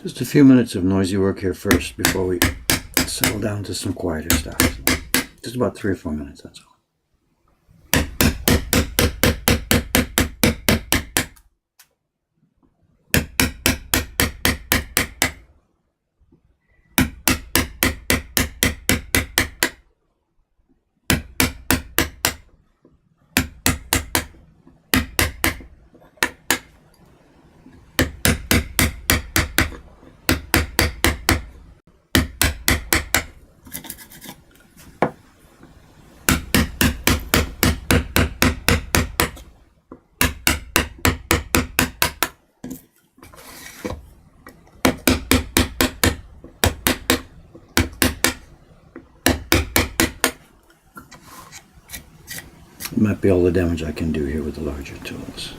Just a few minutes of noisy work here first before we settle down to some quieter stuff. Just about 3 or 4 minutes, that's all. It might be all the damage I can do here with the larger tools.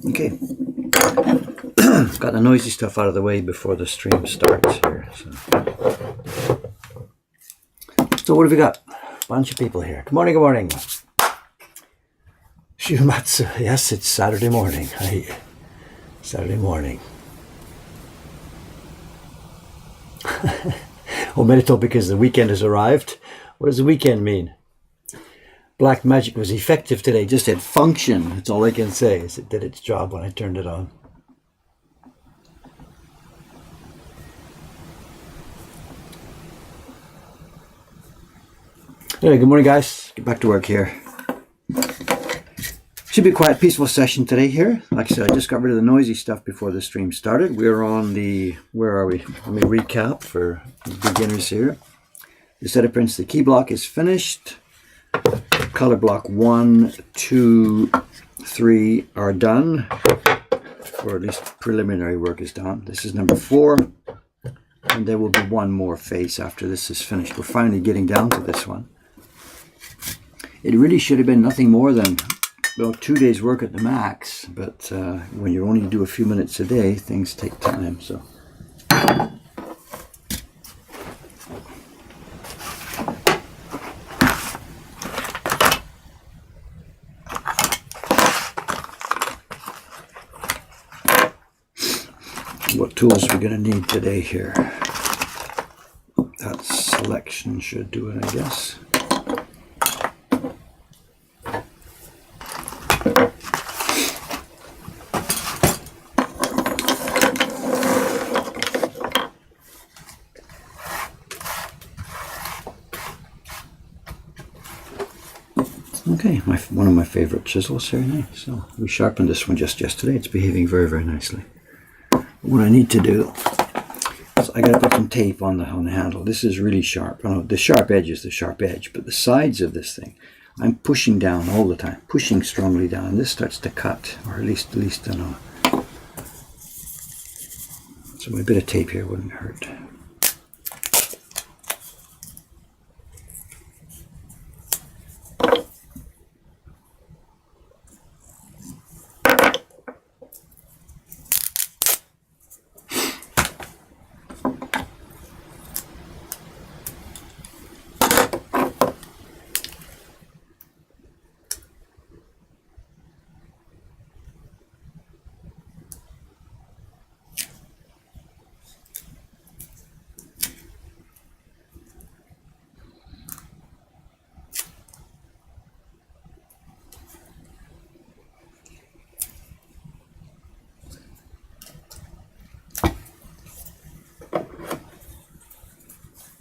Okay. Got the noisy stuff out of the way before the stream starts here. So what have we got? Bunch of people here. Good morning, good morning. Shumatsu. Yes, it's Saturday morning. Saturday morning. Omerito because the weekend has arrived. What does the weekend mean? Black magic was effective today. Just it functioned. That's all I can say. Is it did its job when I turned it on. Anyway, good morning, guys. Get back to work here. Should be a quiet, peaceful session today here. Like I said, I just got rid of the noisy stuff before the stream started. We're on the, where are we? Let me recap for beginners here. The setup prints, the key block is finished. Color block 1, 2, 3 are done. Or at least preliminary work is done. This is number 4. And there will be one more face after this is finished. We're finally getting down to this one. It really should have been nothing more than, well, 2 days work at the max, but when you only do a few minutes a day, things take time. So, what tools are we going to need today here? That selection should do it, I guess. Okay, one of my favorite chisels here. Nice. So we sharpened this one just yesterday. It's behaving very, very nicely. What I need to do is I got to put some tape on the handle. This is really sharp. I know the sharp edge is the sharp edge, but the sides of this thing, I'm pushing down all the time, pushing strongly down. This starts to cut, or at least I know. So a bit of tape here wouldn't hurt.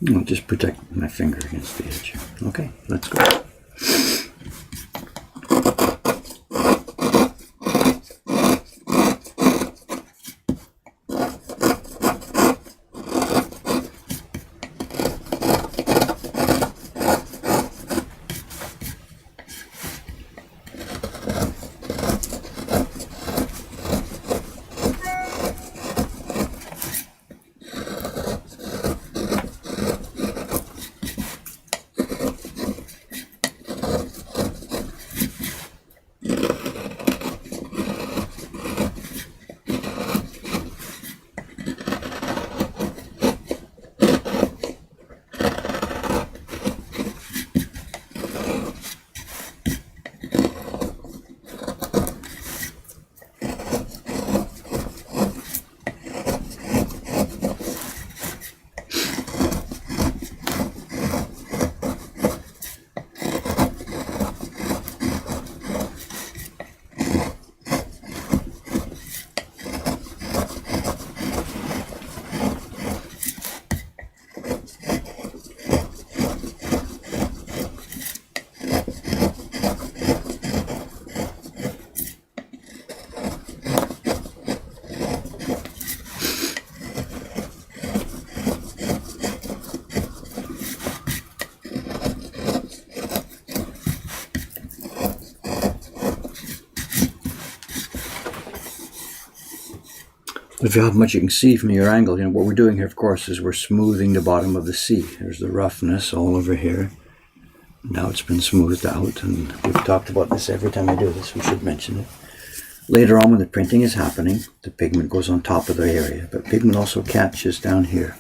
I'll just protect my finger against the edge. Okay, let's go. If you have much you can see from your angle, what we're doing here, of course, is we're smoothing the bottom of the sea. There's the roughness all over here. Now it's been smoothed out, and we've talked about this every time I do this. We should mention it. Later on, when the printing is happening, the pigment goes on top of the area, but pigment also catches down here.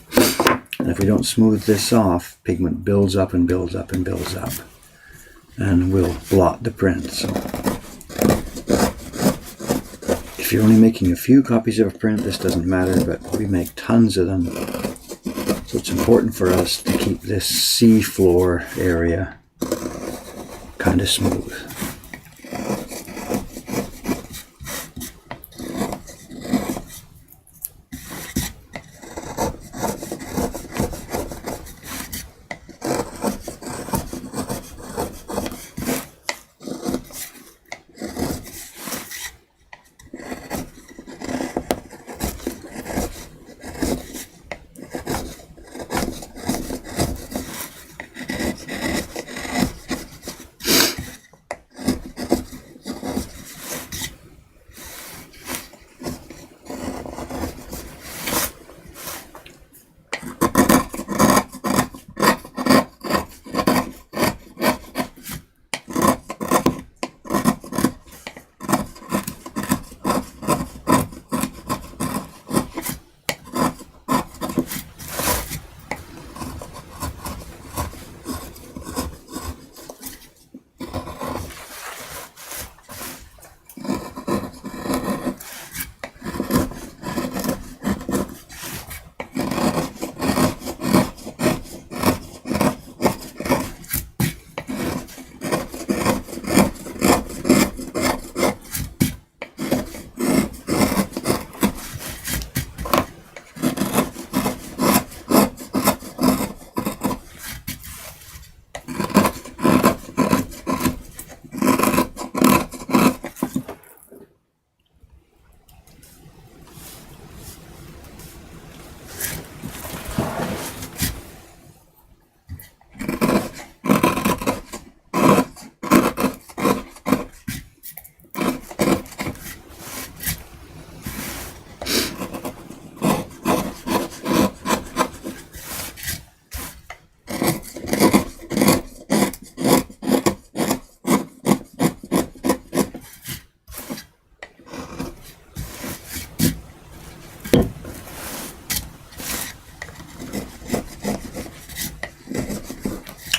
And if we don't smooth this off, pigment builds up and builds up and builds up, and will blot the print. So if you're only making a few copies of a print, this doesn't matter, but we make tons of them. So it's important for us to keep this sea floor area kind of smooth.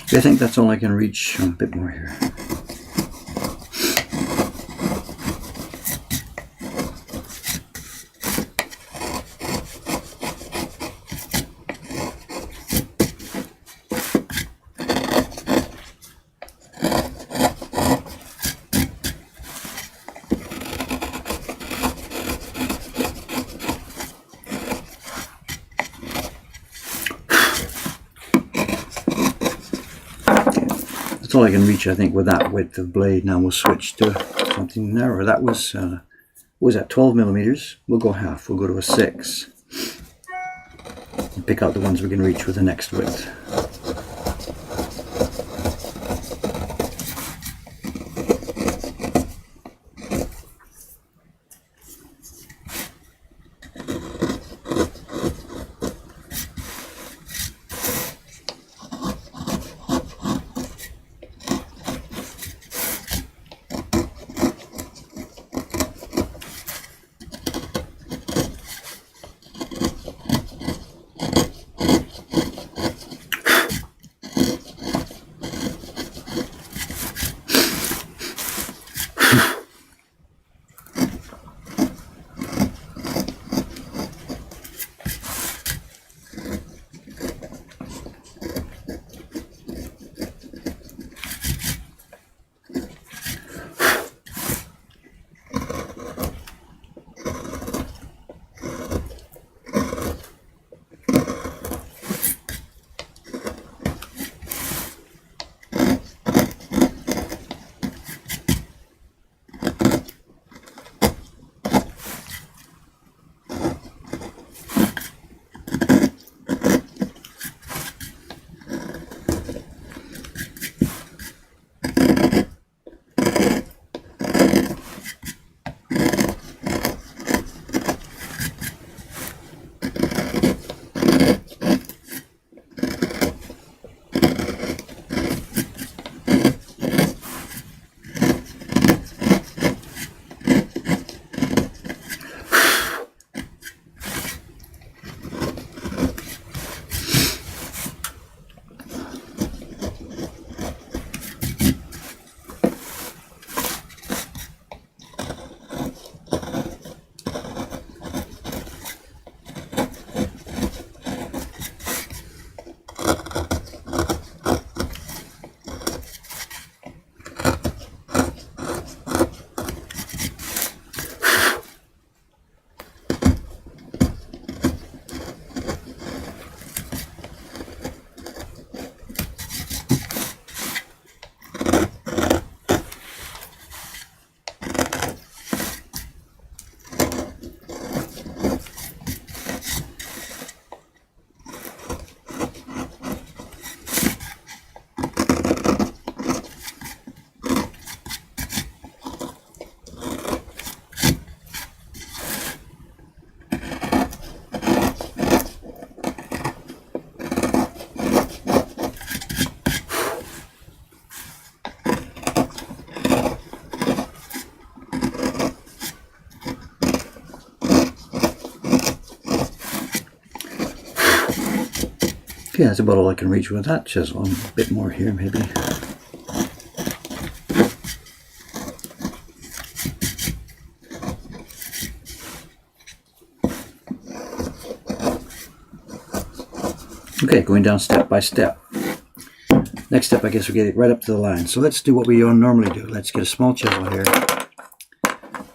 I think that's all I can reach. A bit more here. That's all I can reach, I think, with that width of blade. Now we'll switch to something narrower. That was, what was that, 12 millimeters? We'll go half. We'll go to a 6. And pick out the ones we can reach with the next width. Okay, that's about all I can reach with that chisel. A bit more here, maybe. Okay, going down step by step. Next step, I guess we get it right up to the line. So let's do what we normally do. Let's get a small chisel here.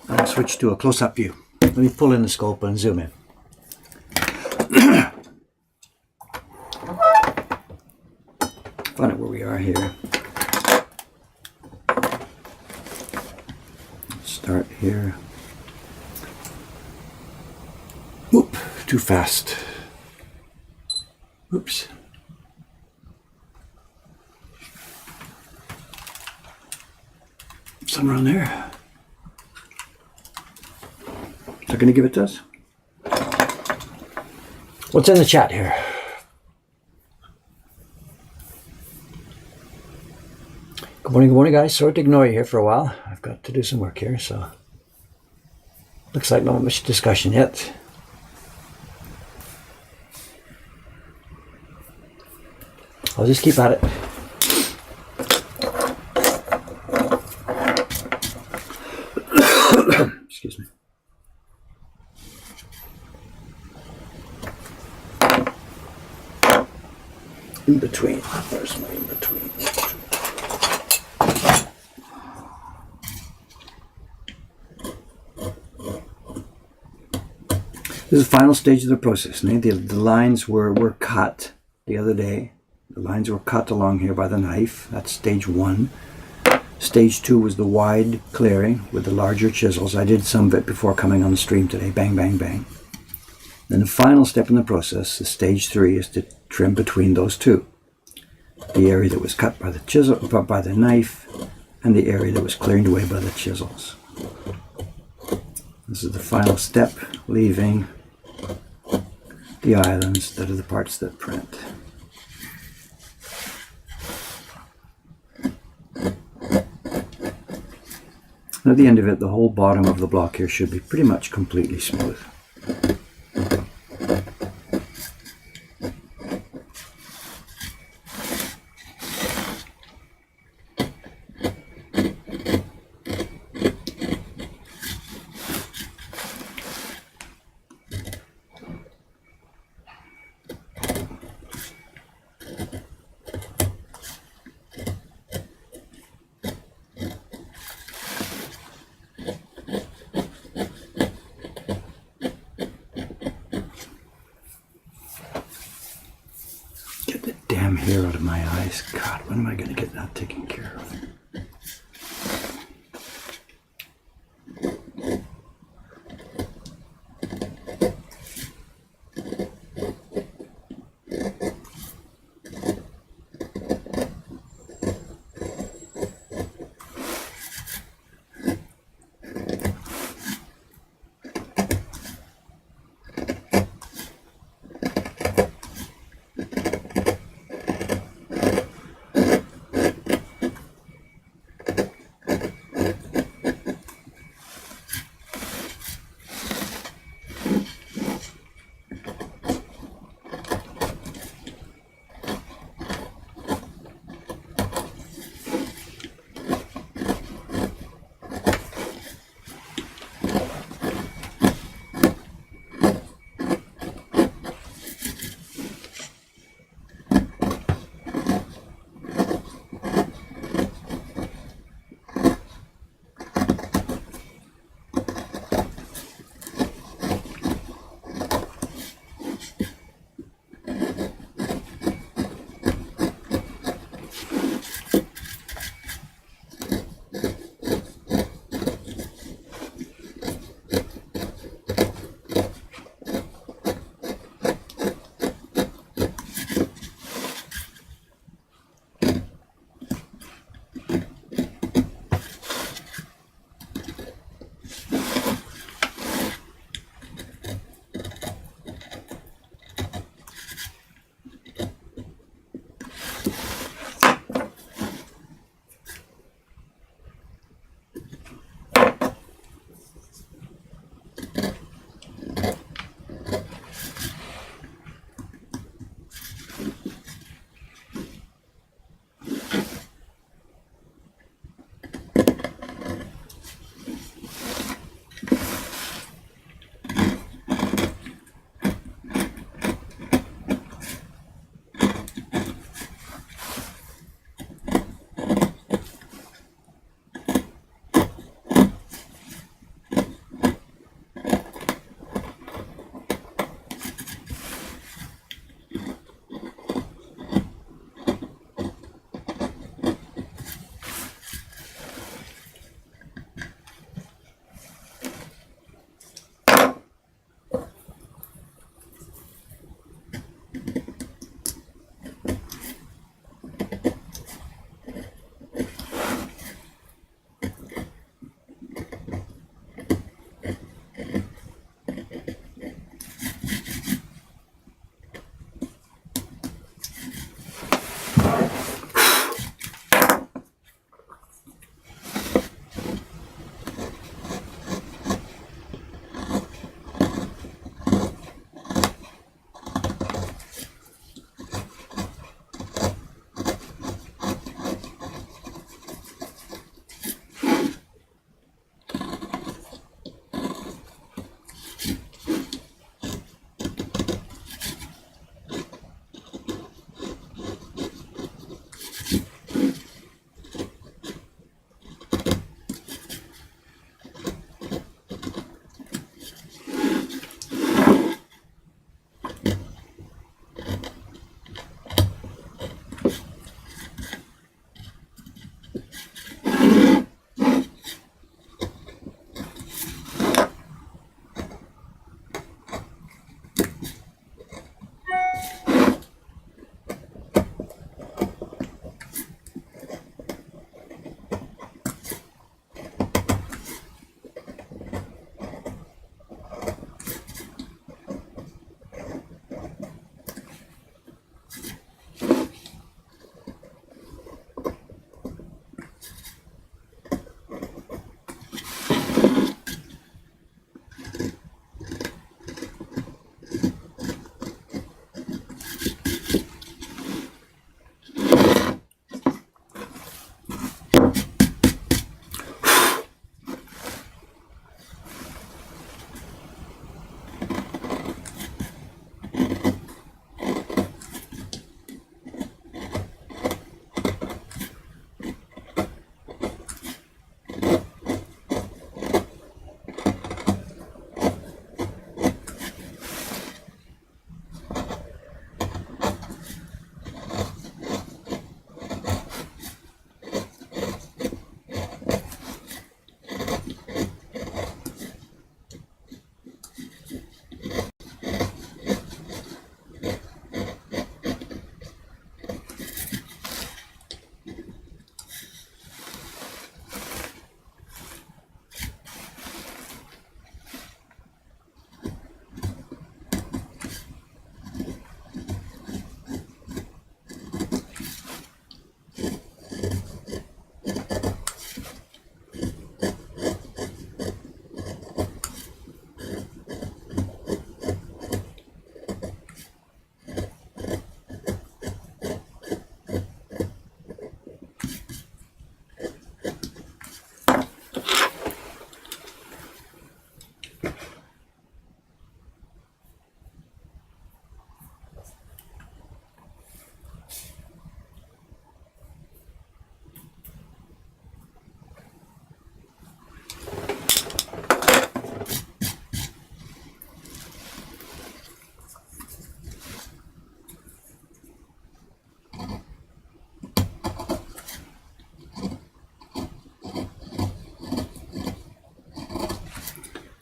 I'll switch to a close-up view. Let me pull in the scope and zoom in. Find out where we are here. Let's start here. Whoop, too fast. Oops. Somewhere around there. Is that going to give it to us? What's in the chat here? Good morning, guys. Sorry to ignore you here for a while. I've got to do some work here, so looks like not much discussion yet. I'll just keep at it. Excuse me. In between. Where's my in between? This is the final stage of the process. The lines were cut the other day. The lines were cut along here by the knife. That's stage 1. Stage 2 was the wide clearing with the larger chisels. I did some of it before coming on the stream today. Bang, bang, bang. Then the final step in the process, the stage 3, is to trim between those two. The area that was cut by the chisel, by the knife, and the area that was cleared away by the chisels. This is the final step, leaving the islands that are the parts that print. And at the end of it, the whole bottom of the block here should be pretty much completely smooth. Hair out of my eyes. God, when am I going to get that taken care of?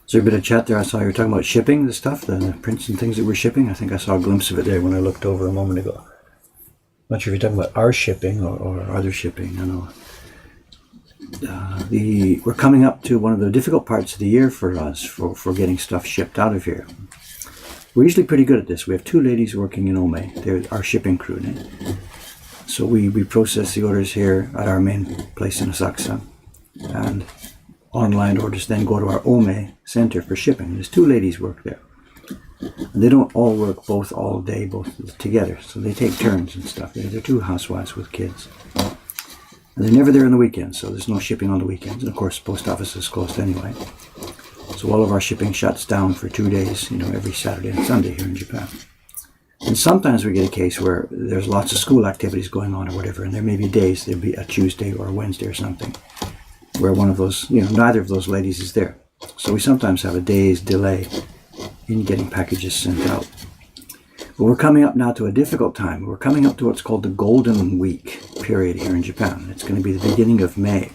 Is there a bit of chat there? I saw you were talking about shipping, the stuff, the prints and things that we're shipping. I think I saw a glimpse of it there when I looked over a moment ago. Not sure if you're talking about our shipping or other shipping. I know. We're coming up to one of the difficult parts of the year for us for getting stuff shipped out of here. We're usually pretty good at this. We have 2 ladies working in Ome. They're our shipping crew now. So we process the orders here at our main place in Asakusa, and online orders then go to our Ome center for shipping. There's 2 ladies work there. And they don't all work both all day, both together. So they take turns and stuff. They're 2 housewives with kids. And they're never there on the weekends, so there's no shipping on the weekends. And of course, the post office is closed anyway. So all of our shipping shuts down for 2 days, every Saturday and Sunday here in Japan. And sometimes we get a case where there's lots of school activities going on or whatever, and there may be days, there'll be a Tuesday or a Wednesday or something, where one of those, neither of those ladies is there. So we sometimes have a day's delay in getting packages sent out. But we're coming up now to a difficult time. We're coming up to what's called the Golden Week period here in Japan. It's going to be the beginning of May.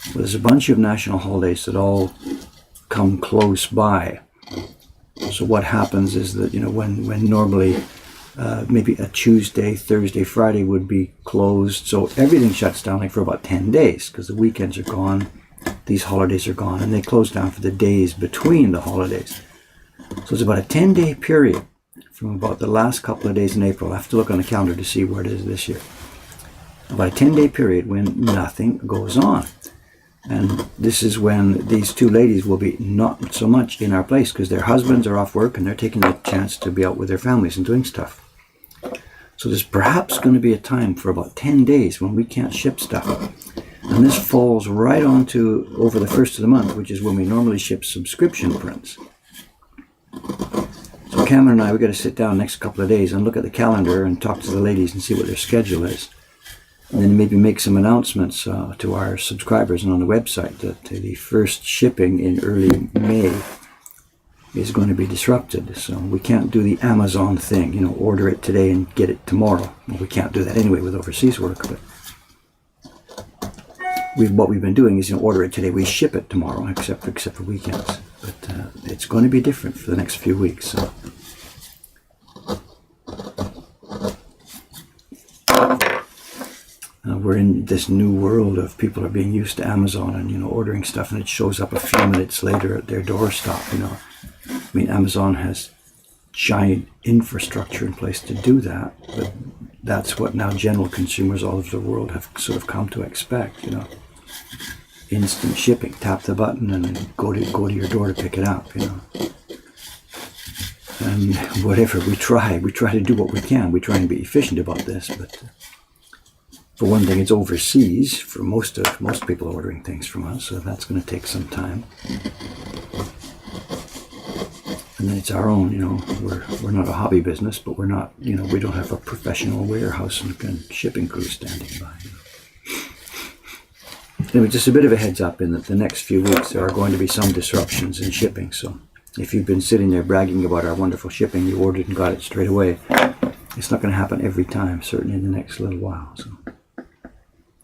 Well, there's a bunch of national holidays that all come close by. So what happens is that, when normally maybe a Tuesday, Thursday, Friday would be closed, so everything shuts down like for about 10 days because the weekends are gone, these holidays are gone, and they close down for the days between the holidays. So it's about a 10-day period from about the last couple of days in April. I have to look on the calendar to see where it is this year. About a 10-day period when nothing goes on. And this is when these 2 ladies will be not so much in our place because their husbands are off work and they're taking the chance to be out with their families and doing stuff. So there's perhaps going to be a time for about 10 days when we can't ship stuff. And this falls right onto over the first of the month, which is when we normally ship subscription prints. So Cameron and I, we've got to sit down next couple of days and look at the calendar and talk to the ladies and see what their schedule is. And then maybe make some announcements to our subscribers and on the website that the first shipping in early May is going to be disrupted. So we can't do the Amazon thing, order it today and get it tomorrow. Well, we can't do that anyway with overseas work, but what we've been doing is order it today, we ship it tomorrow, except for weekends. But it's going to be different for the next few weeks. So. We're in this new world of people are being used to Amazon and, ordering stuff and it shows up a few minutes later at their doorstep, Amazon has giant infrastructure in place to do that, but that's what now general consumers all over the world have sort of come to expect, Instant shipping, tap the button and go to your door to pick it up, And whatever, we try to do what we can. We try and be efficient about this, but for one thing, it's overseas for most people ordering things from us, so that's going to take some time. And then it's our own, we're not a hobby business, but we're not, we don't have a professional warehouse and shipping crew standing by. Anyway, just a bit of a heads up in that the next few weeks there are going to be some disruptions in shipping. So if you've been sitting there bragging about our wonderful shipping, you ordered and got it straight away, it's not going to happen every time, certainly in the next little while. So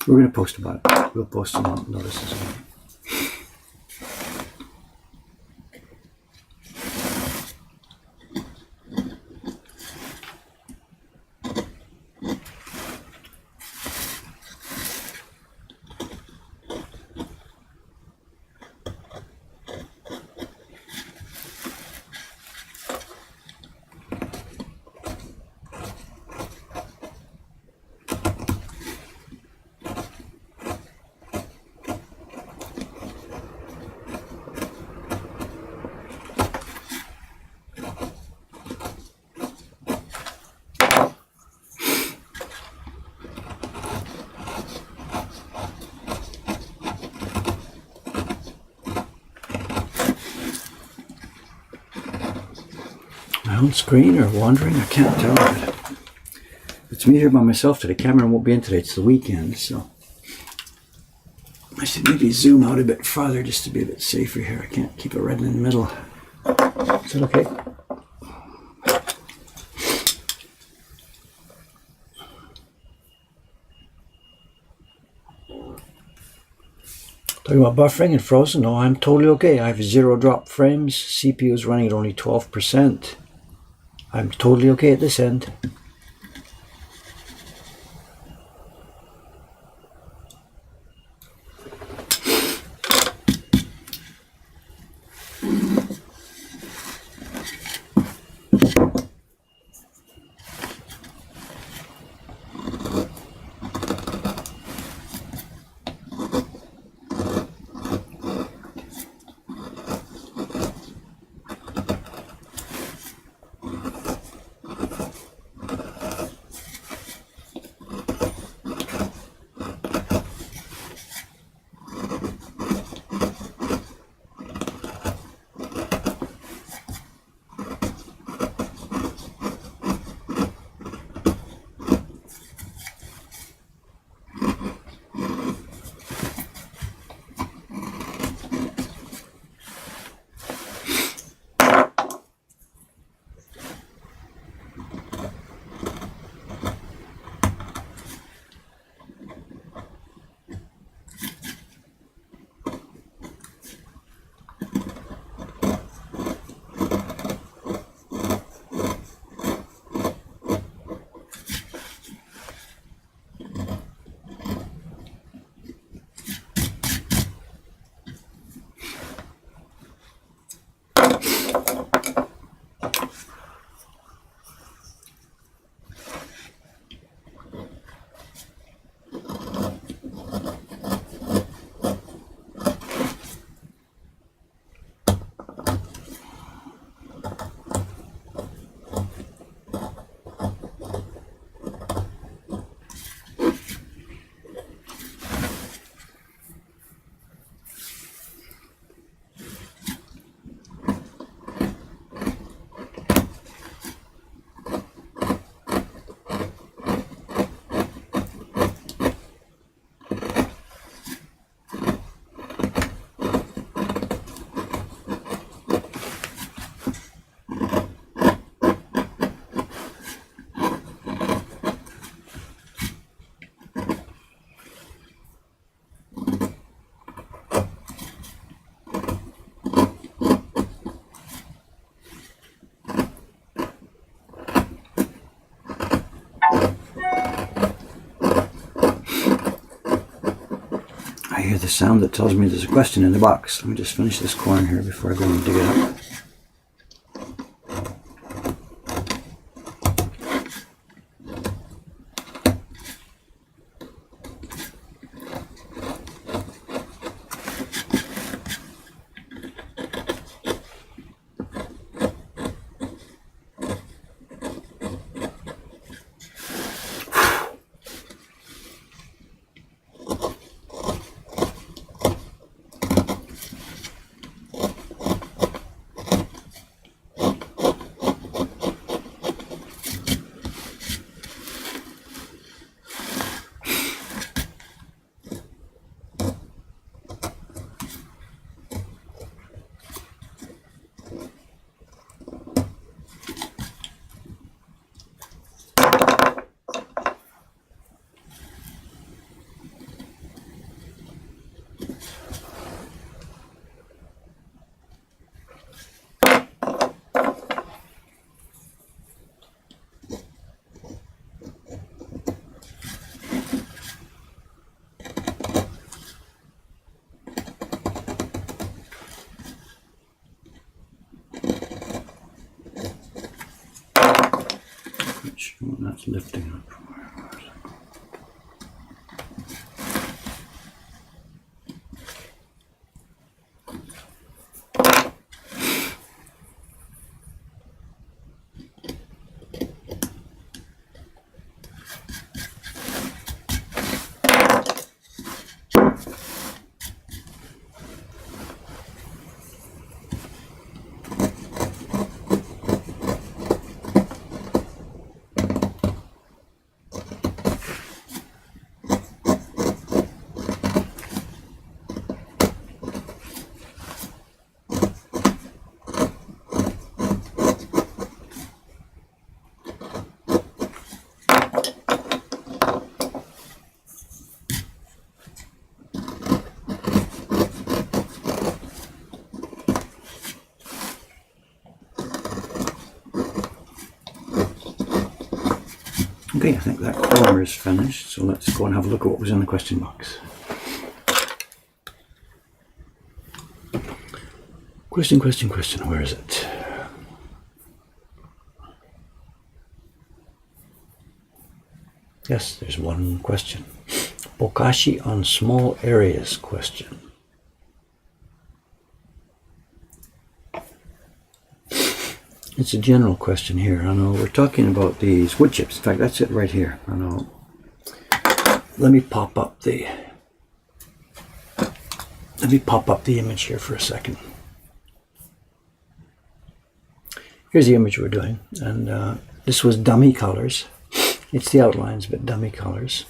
we're going to post about it. We'll post some notices on it. My own screen or wandering? I can't tell. But it's me here by myself today. Cameron won't be in today. It's the weekend, so I should maybe zoom out a bit farther just to be a bit safer here. I can't keep it right in the middle. Is that okay? Talking about buffering and frozen, no, I'm totally okay. I have 0 drop frames. CPU is running at only 12%. I'm totally okay at this end. I hear the sound that tells me there's a question in the box. Let me just finish this corn here before I go and dig it up. That's lifting up. Okay, I think that corner is finished, so let's go and have a look at what was in the question box. Question, where is it? Yes, there's one question. Bokashi on small areas question. It's a general question here. I know we're talking about these wood chips. In fact, that's it right here. I know. Let me pop up the image here for a second. Here's the image we're doing, and this was dummy colors. It's the outlines, but dummy colors.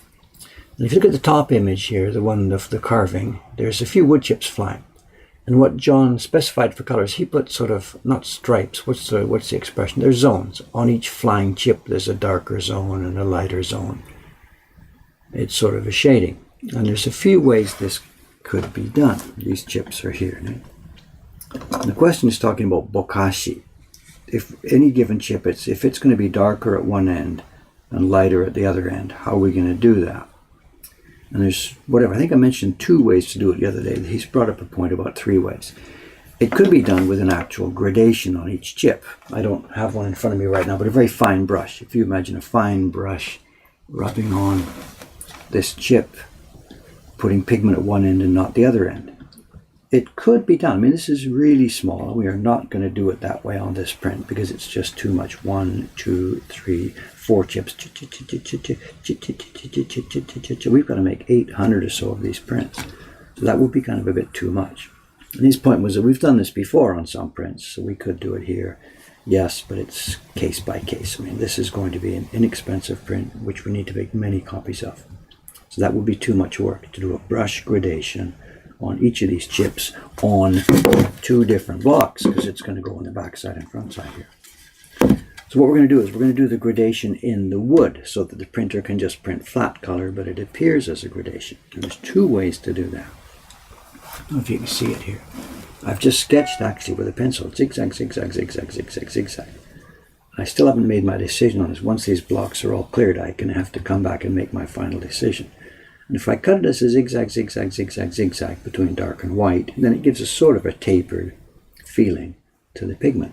And if you look at the top image here, the one of the carving, there's a few wood chips flying. And what John specified for colors, he put sort of, not stripes, what's the expression? There's zones. On each flying chip, there's a darker zone and a lighter zone. It's sort of a shading. And there's a few ways this could be done. These chips are here. Right? And the question is talking about bokashi. If any given chip, if it's going to be darker at one end and lighter at the other end, how are we going to do that? And there's whatever, I think I mentioned 2 ways to do it the other day. He's brought up a point about 3 ways. It could be done with an actual gradation on each chip. I don't have one in front of me right now, but a very fine brush. If you imagine a fine brush rubbing on this chip, putting pigment at one end and not the other end. It could be done. I mean, this is really small. We are not going to do it that way on this print because it's just too much. 1, 2, 3, 4 chips. We've got to make 800 or so of these prints. So that would be kind of a bit too much. And his point was that we've done this before on some prints, so we could do it here. Yes, but it's case by case. I mean, this is going to be an inexpensive print, which we need to make many copies of. So that would be too much work to do a brush gradation on each of these chips on 2 different blocks, because it's going to go on the back side and front side here. So what we're going to do is we're going to do the gradation in the wood so that the printer can just print flat color, but it appears as a gradation. And there's 2 ways to do that. I don't know if you can see it here. I've just sketched actually with a pencil, zigzag, zigzag, zigzag, zigzag, zigzag. I still haven't made my decision on this. Once these blocks are all cleared, I can have to come back and make my final decision. And if I cut it as a zigzag, zigzag, zigzag, zigzag between dark and white, then it gives a sort of a tapered feeling to the pigment.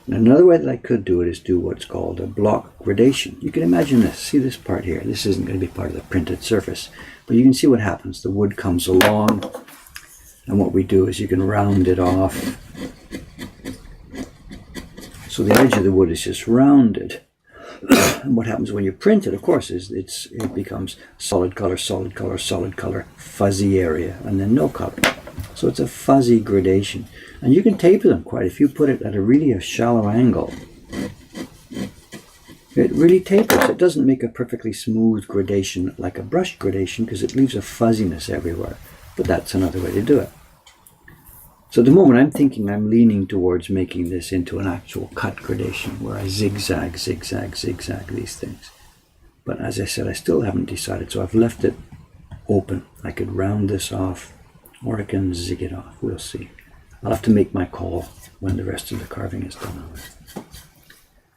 And another way that I could do it is do what's called a block gradation. You can imagine this. See this part here? This isn't going to be part of the printed surface. But you can see what happens. The wood comes along, and what we do is you can round it off. So the edge of the wood is just rounded. And what happens when you print it, of course, is it becomes solid color, fuzzy area, and then no color. So it's a fuzzy gradation. And you can taper them quite. If you put it at a shallow angle, it really tapers. It doesn't make a perfectly smooth gradation like a brush gradation because it leaves a fuzziness everywhere. But that's another way to do it. So at the moment I'm leaning towards making this into an actual cut gradation where I zigzag, zigzag, zigzag these things. But as I said, I still haven't decided, so I've left it open. I could round this off or I can zig it off. We'll see. I'll have to make my call when the rest of the carving is done.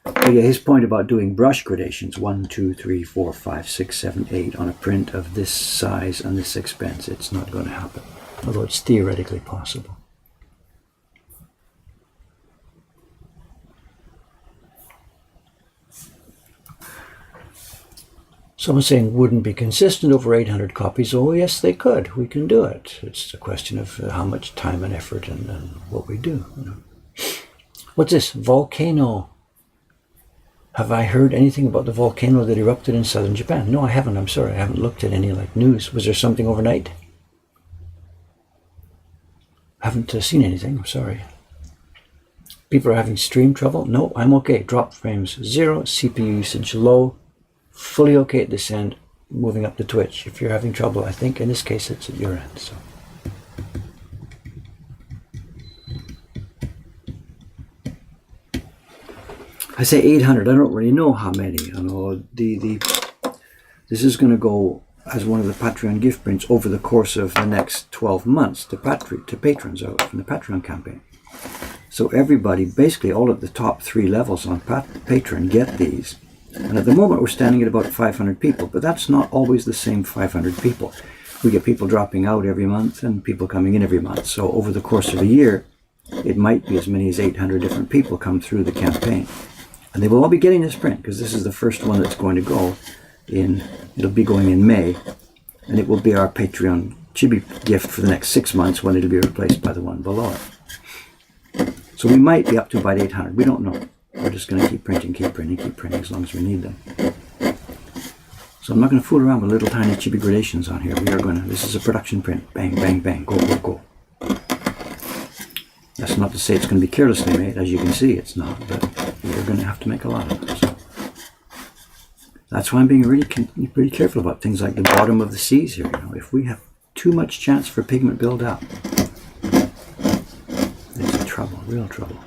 But yeah, his point about doing brush gradations, 1, 2, 3, 4, 5, 6, 7, 8 on a print of this size and this expense, it's not going to happen. Although it's theoretically possible. Someone saying wouldn't be consistent over 800 copies. Oh, yes, they could. We can do it. It's a question of how much time and effort and what we do. You know. What's this? Volcano. Have I heard anything about the volcano that erupted in southern Japan? No, I haven't. I'm sorry. I haven't looked at any news. Was there something overnight? I haven't seen anything. I'm sorry. People are having stream trouble? No, I'm okay. Drop frames 0, CPU usage low. Fully okay at this end, moving up the Twitch. If you're having trouble, I think in this case it's at your end. So, I say 800. I don't really know how many. I know this is going to go as one of the Patreon gift prints over the course of the next 12 months to patrons out from the Patreon campaign. So everybody, basically all of the top 3 levels on Patreon get these. And at the moment, we're standing at about 500 people, but that's not always the same 500 people. We get people dropping out every month and people coming in every month. So over the course of a year, it might be as many as 800 different people come through the campaign. And they will all be getting this print because this is the first one that's going to go in, it'll be going in May, and it will be our Patreon chibi gift for the next 6 months when it'll be replaced by the one below it. So we might be up to about 800. We don't know. We're just going to keep printing as long as we need them. So I'm not going to fool around with little tiny chibi gradations on here. We are going to, this is a production print. Bang, bang, bang, go, go, go. That's not to say it's going to be carelessly made. As you can see, it's not. But we're going to have to make a lot of them. So that's why I'm being really careful about things like the bottom of the C's here. You know, if we have too much chance for pigment build-up, it's trouble, real trouble.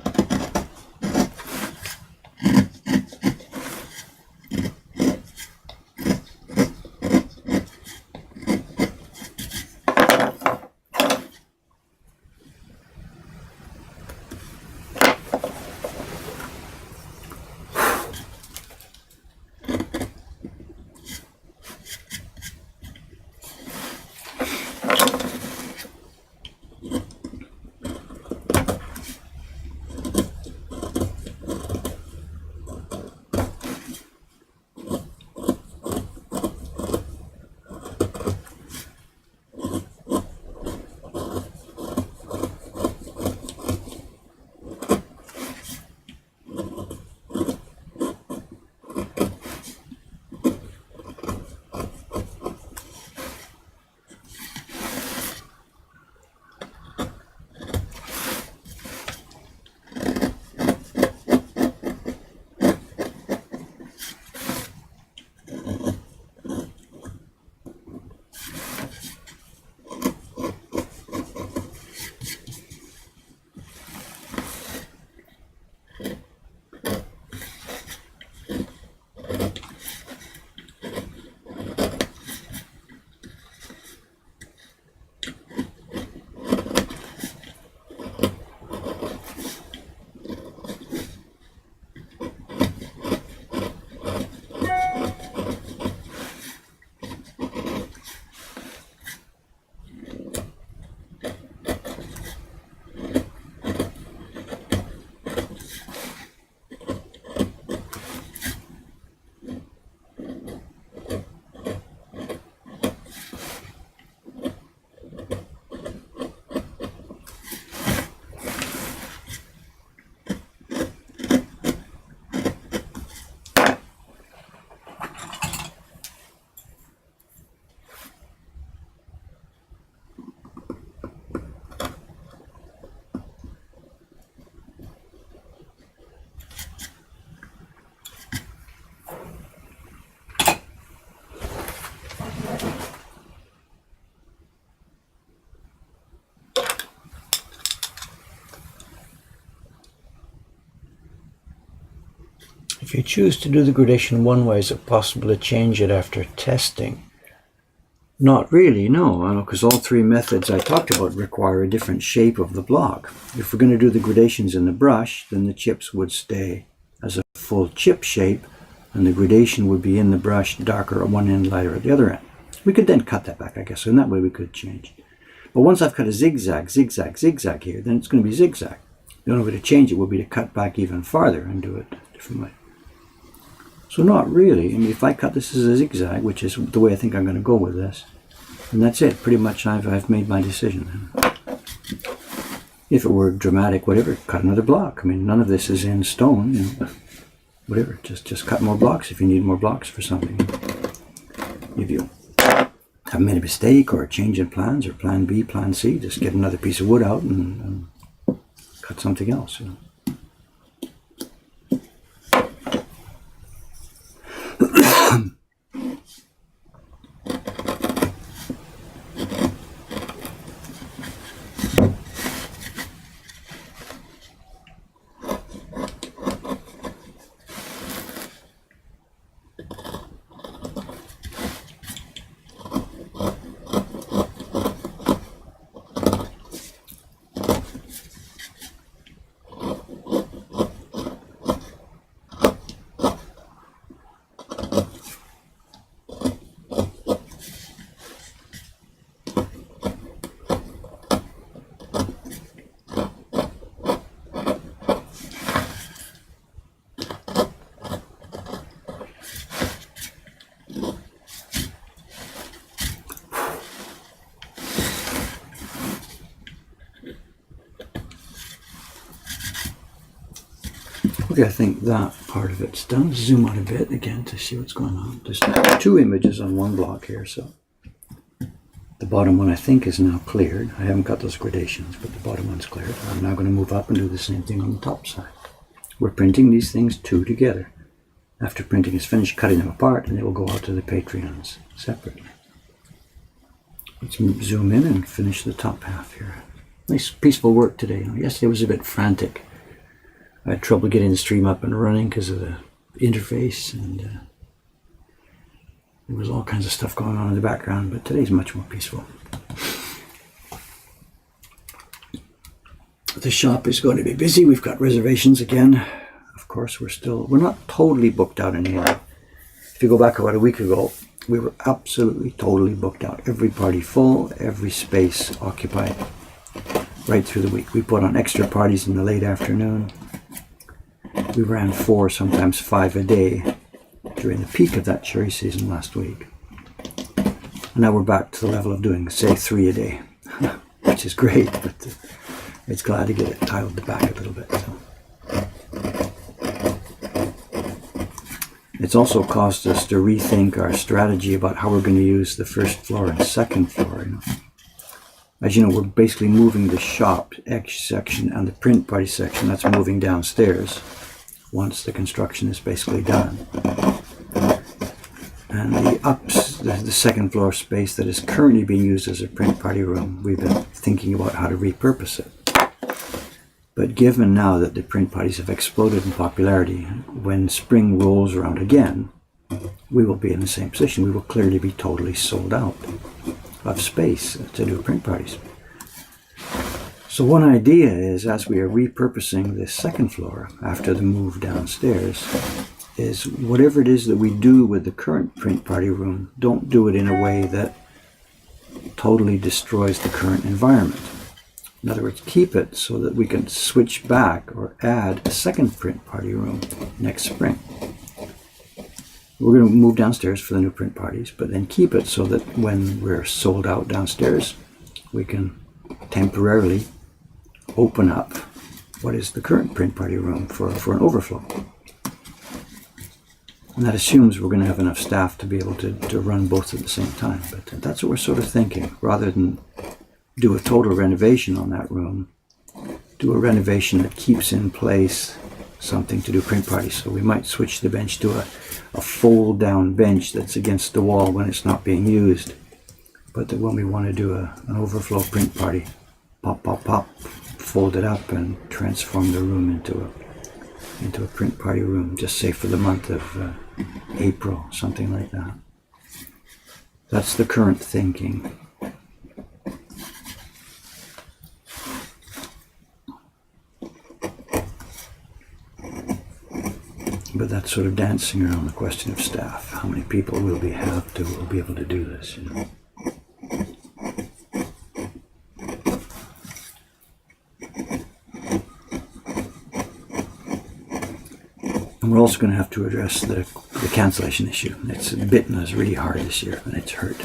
If you choose to do the gradation one way, is it possible to change it after testing? Not really, no, because all three methods I talked about require a different shape of the block. If we're going to do the gradations in the brush, then the chips would stay as a full chip shape, and the gradation would be in the brush, darker at one end, lighter at the other end. We could then cut that back, I guess, so in that way we could change. But once I've cut a zigzag, zigzag, zigzag here, then it's going to be zigzag. The only way to change it would be to cut back even farther and do it differently. So not really. I mean, if I cut this as a zigzag, which is the way I think I'm going to go with this, and that's it. Pretty much I've made my decision. If it were dramatic, whatever, cut another block. I mean, none of this is in stone. You know, whatever, just cut more blocks if you need more blocks for something. If you have made a mistake or a change in plans or plan B, plan C, just get another piece of wood out and cut something else. You know. Okay, I think that part of it's done. Zoom out a bit again to see what's going on. There's 2 images on one block here, so the bottom one I think is now cleared. I haven't got those gradations, but the bottom one's cleared. I'm now going to move up and do the same thing on the top side. We're printing these things 2 together. After printing is finished, cutting them apart, and they will go out to the Patreons separately. Let's zoom in and finish the top half here. Nice peaceful work today. Yesterday was a bit frantic. I had trouble getting the stream up and running because of the interface, and there was all kinds of stuff going on in the background, but today's much more peaceful. The shop is going to be busy. We've got reservations again. Of course, we're not totally booked out in here. If you go back about a week ago, we were absolutely totally booked out. Every party full, every space occupied right through the week. We put on extra parties in the late afternoon. We ran 4, sometimes 5 a day during the peak of that cherry season last week. And now we're back to the level of doing, say, 3 a day, which is great, but it's glad to get it dialed back a little bit. So. It's also caused us to rethink our strategy about how we're going to use the first floor and second floor. As you know, we're basically moving the shop X section and the print party section. That's moving downstairs once the construction is basically done. And the second floor space that is currently being used as a print party room, we've been thinking about how to repurpose it. But given now that the print parties have exploded in popularity, when spring rolls around again, we will be in the same position. We will clearly be totally sold out of space to do print parties. So one idea is, as we are repurposing the second floor after the move downstairs, is whatever it is that we do with the current print party room, don't do it in a way that totally destroys the current environment. In other words, keep it so that we can switch back or add a second print party room next spring. We're going to move downstairs for the new print parties, but then keep it so that when we're sold out downstairs, we can temporarily open up what is the current print party room for an overflow. And that assumes we're going to have enough staff to be able to run both at the same time. But that's what we're sort of thinking. Rather than do a total renovation on that room, do a renovation that keeps in place something to do print parties. So we might switch the bench to a fold down bench that's against the wall when it's not being used. But that when we want to do an overflow print party, pop, fold it up and transform the room into a print party room, just say for the month of April, something like that. That's the current thinking. But that's sort of dancing around the question of staff. How many people will be able to do this, you know? And we're also going to have to address the cancellation issue. It's bitten us really hard this year, and it's hurt.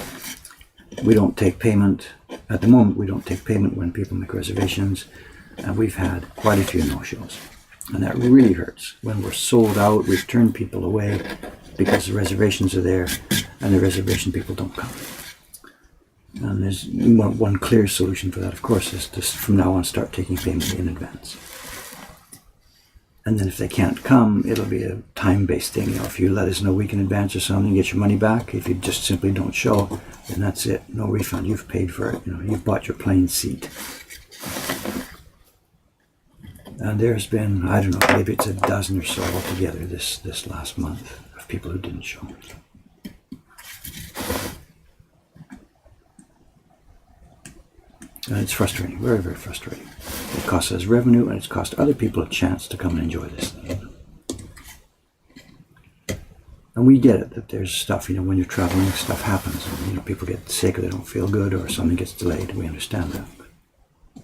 We don't take payment. At the moment, we don't take payment when people make reservations, and we've had quite a few no-shows. And that really hurts. When we're sold out, we've turned people away because the reservations are there, and the reservation people don't come. And there's one clear solution for that, of course, is to from now on start taking payment in advance. And then if they can't come, it'll be a time-based thing. You know, if you let us know a week in advance or something, get your money back. If you just simply don't show, then that's it. No refund. You've paid for it. You know, you've bought your plane seat. And there's been, I don't know, maybe it's a dozen or so altogether this last month of people who didn't show. And it's frustrating, very, very frustrating. It costs us revenue, and it's cost other people a chance to come and enjoy this thing. And we get it, that there's stuff, you know, when you're traveling, stuff happens. And, you know, people get sick or they don't feel good or something gets delayed. We understand that.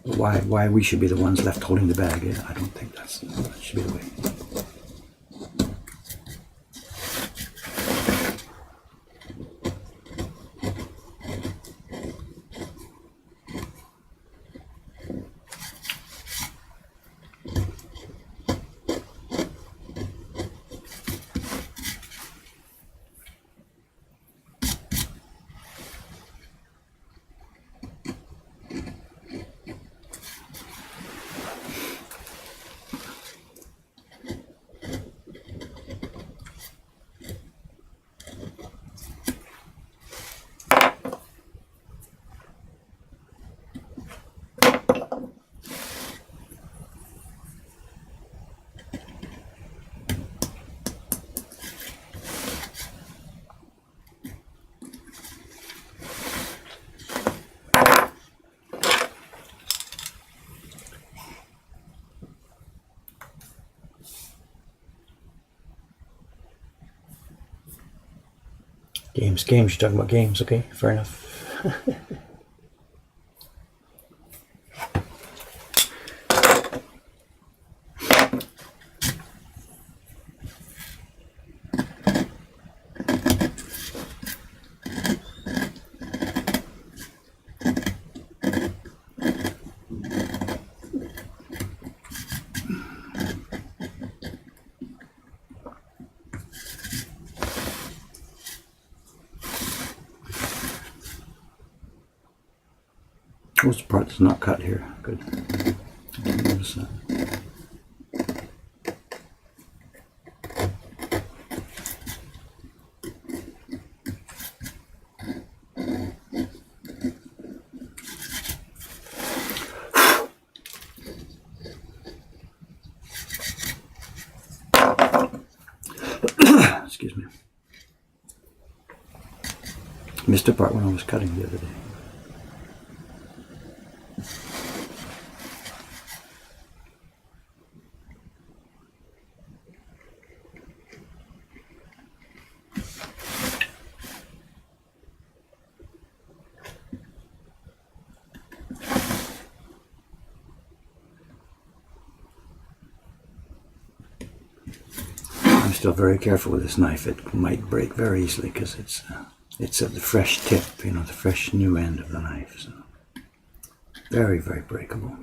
But why we should be the ones left holding the bag, I don't think that should be the way. Games. You're talking about games. Okay, fair enough. What's the part that's not cut here? Good. I didn't notice that. Excuse me. Missed a part when I was cutting the other day. I'm still very careful with this knife. It might break very easily because it's at the fresh tip, you know, the fresh new end of the knife. So very, very breakable.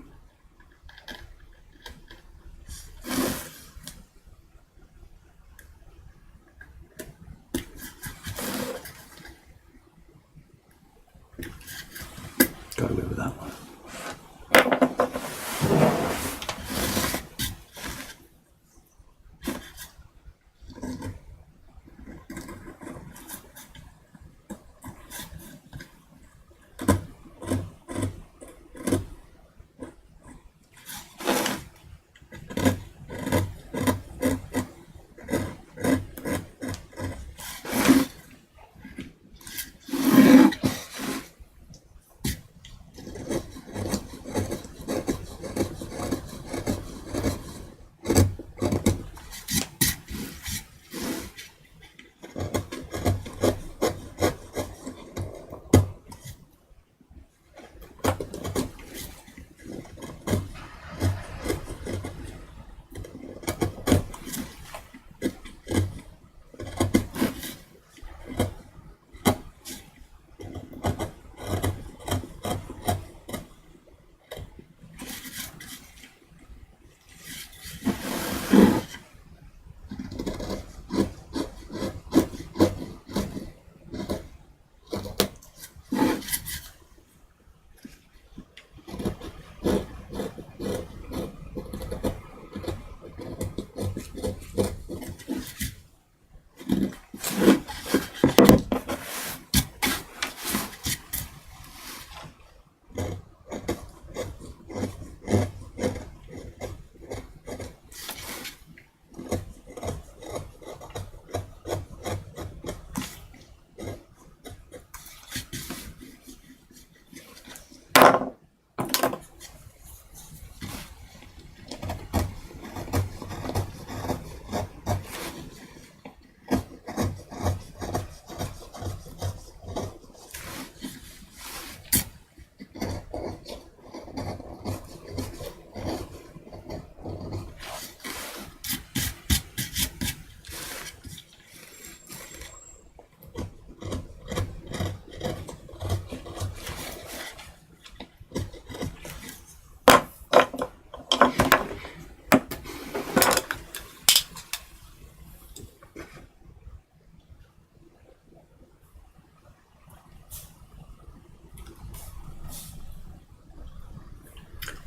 Got away with that one.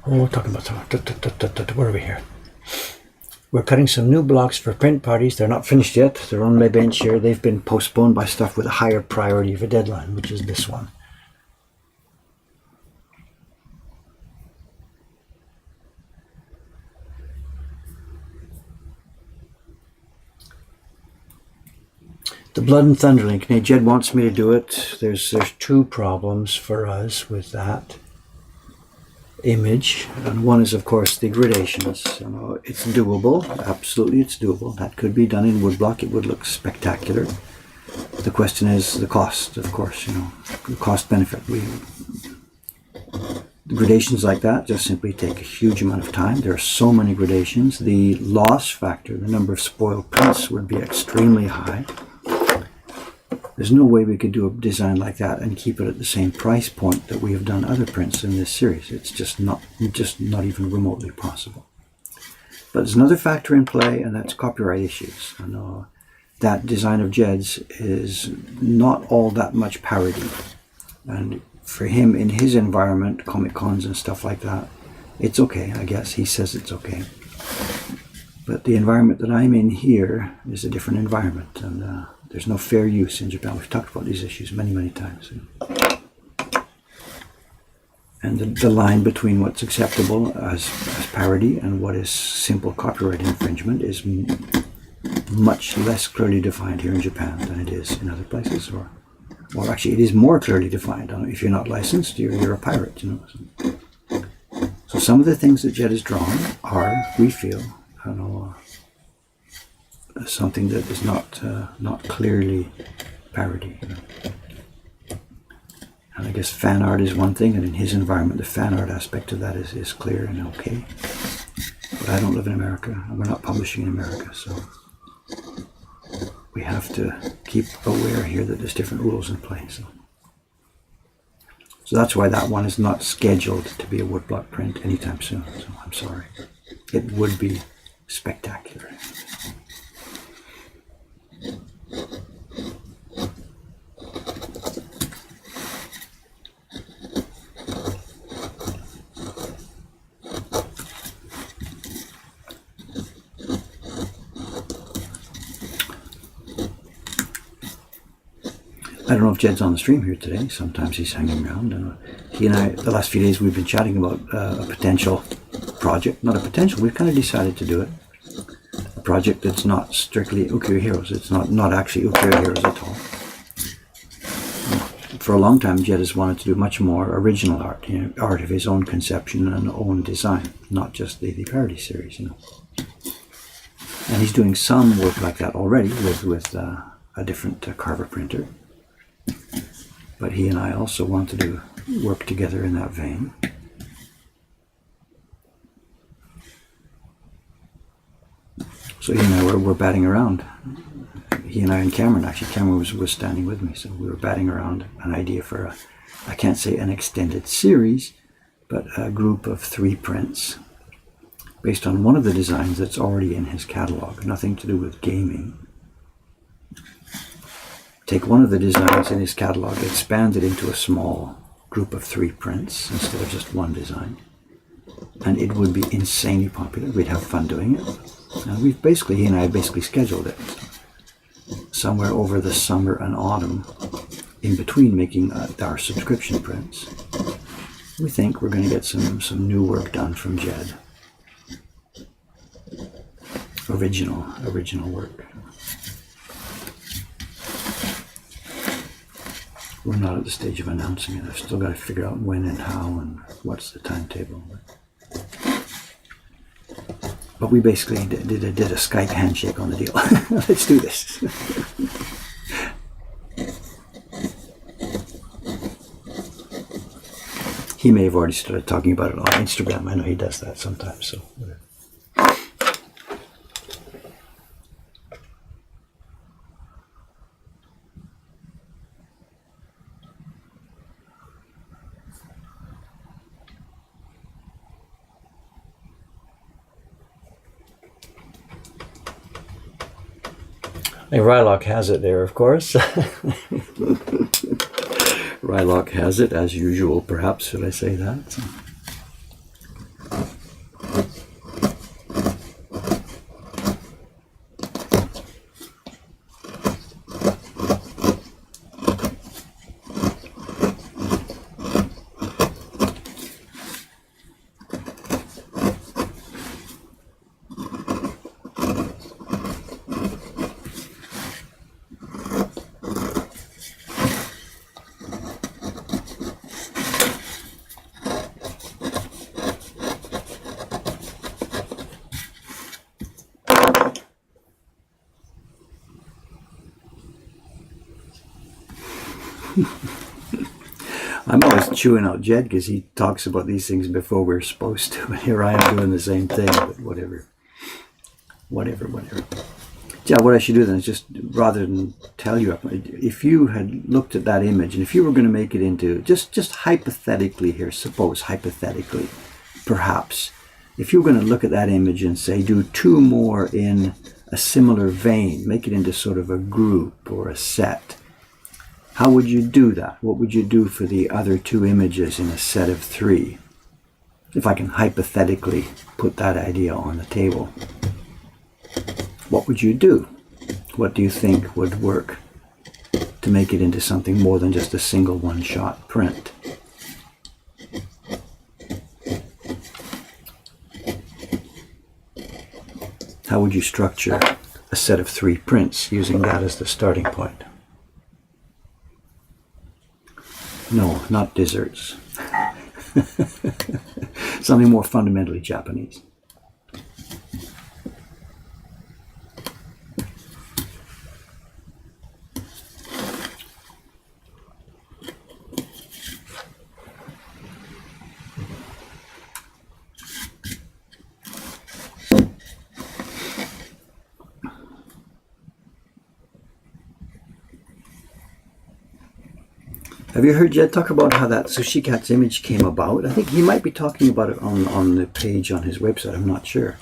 Oh, we're talking about where are we here? We're cutting some new blocks for print parties. They're not finished yet. They're on my bench here. They've been postponed by stuff with a higher priority of a deadline, which is this one. The Blood and Thunderlink. Now, Jed wants me to do it. There's two problems for us with that image, and one is of course the gradations. You know, it's doable, absolutely it's doable. That could be done in woodblock. It would look spectacular. The question is the cost, of course, the cost benefit. The gradations like that just simply take a huge amount of time. There are so many gradations. The loss factor, the number of spoiled prints, would be extremely high. There's no way we could do a design like that and keep it at the same price point that we have done other prints in this series. It's just not even remotely possible. But there's another factor in play, and that's copyright issues. I know that design of Jed's is not all that much parody. And for him, in his environment, Comic Cons and stuff like that, it's okay, I guess. He says it's okay. But the environment that I'm in here is a different environment, and there's no fair use in Japan. We've talked about these issues many, many times. And the line between what's acceptable as parody and what is simple copyright infringement is much less clearly defined here in Japan than it is in other places. Or actually, it is more clearly defined. If you're not licensed, you're a pirate. So some of the things that Jed has drawn are, we feel, something that is not clearly parody. And I guess fan art is one thing, and in his environment, the fan art aspect of that is clear and okay. But I don't live in America, and we're not publishing in America, so we have to keep aware here that there's different rules in play. So that's why that one is not scheduled to be a woodblock print anytime soon. So I'm sorry. It would be spectacular. I don't know if Jed's on the stream here today. Sometimes he's hanging around. He and I, the last few days, we've been chatting about a potential project. Not a potential, we've kind of decided to do it. A project that's not strictly Ukiyo Heroes. It's not actually Ukiyo Heroes at all. For a long time, Jed has wanted to do much more original art, art of his own conception and own design, not just the parody series, And he's doing some work like that already with a different carver printer. But he and I also want to do work together in that vein. So he and I were batting around. He and I and Cameron, actually Cameron was standing with me, so we were batting around an idea for I can't say an extended series, but a group of 3 prints based on one of the designs that's already in his catalog, nothing to do with gaming. Take one of the designs in his catalog, expand it into a small group of 3 prints instead of just one design. And it would be insanely popular. We'd have fun doing it. And he and I basically scheduled it somewhere over the summer and autumn, in between making our subscription prints. We think we're going to get some new work done from Jed. Original work. We're not at the stage of announcing it. I've still got to figure out when and how and what's the timetable. But we basically did a Skype handshake on the deal. Let's do this. He may have already started talking about it on Instagram. I know he does that sometimes. So. And Rylock has it there, of course. Rylock has it, as usual, perhaps, should I say that? I'm always chewing out Jed because he talks about these things before we're supposed to. And here I am doing the same thing, but whatever. Whatever. Yeah, what I should do then is just, rather than tell you, if you had looked at that image, and if you were going to make it into, just hypothetically here, suppose hypothetically, perhaps, if you were going to look at that image and say, do two more in a similar vein, make it into sort of a group or a set, how would you do that? What would you do for the other two images in a set of three? If I can hypothetically put that idea on the table. What would you do? What do you think would work to make it into something more than just a single one-shot print? How would you structure a set of three prints using that as the starting point? No, not desserts. Something more fundamentally Japanese. Have you heard Jed talk about how that Sushi Cat's image came about? I think he might be talking about it on the page on his website. I'm not sure.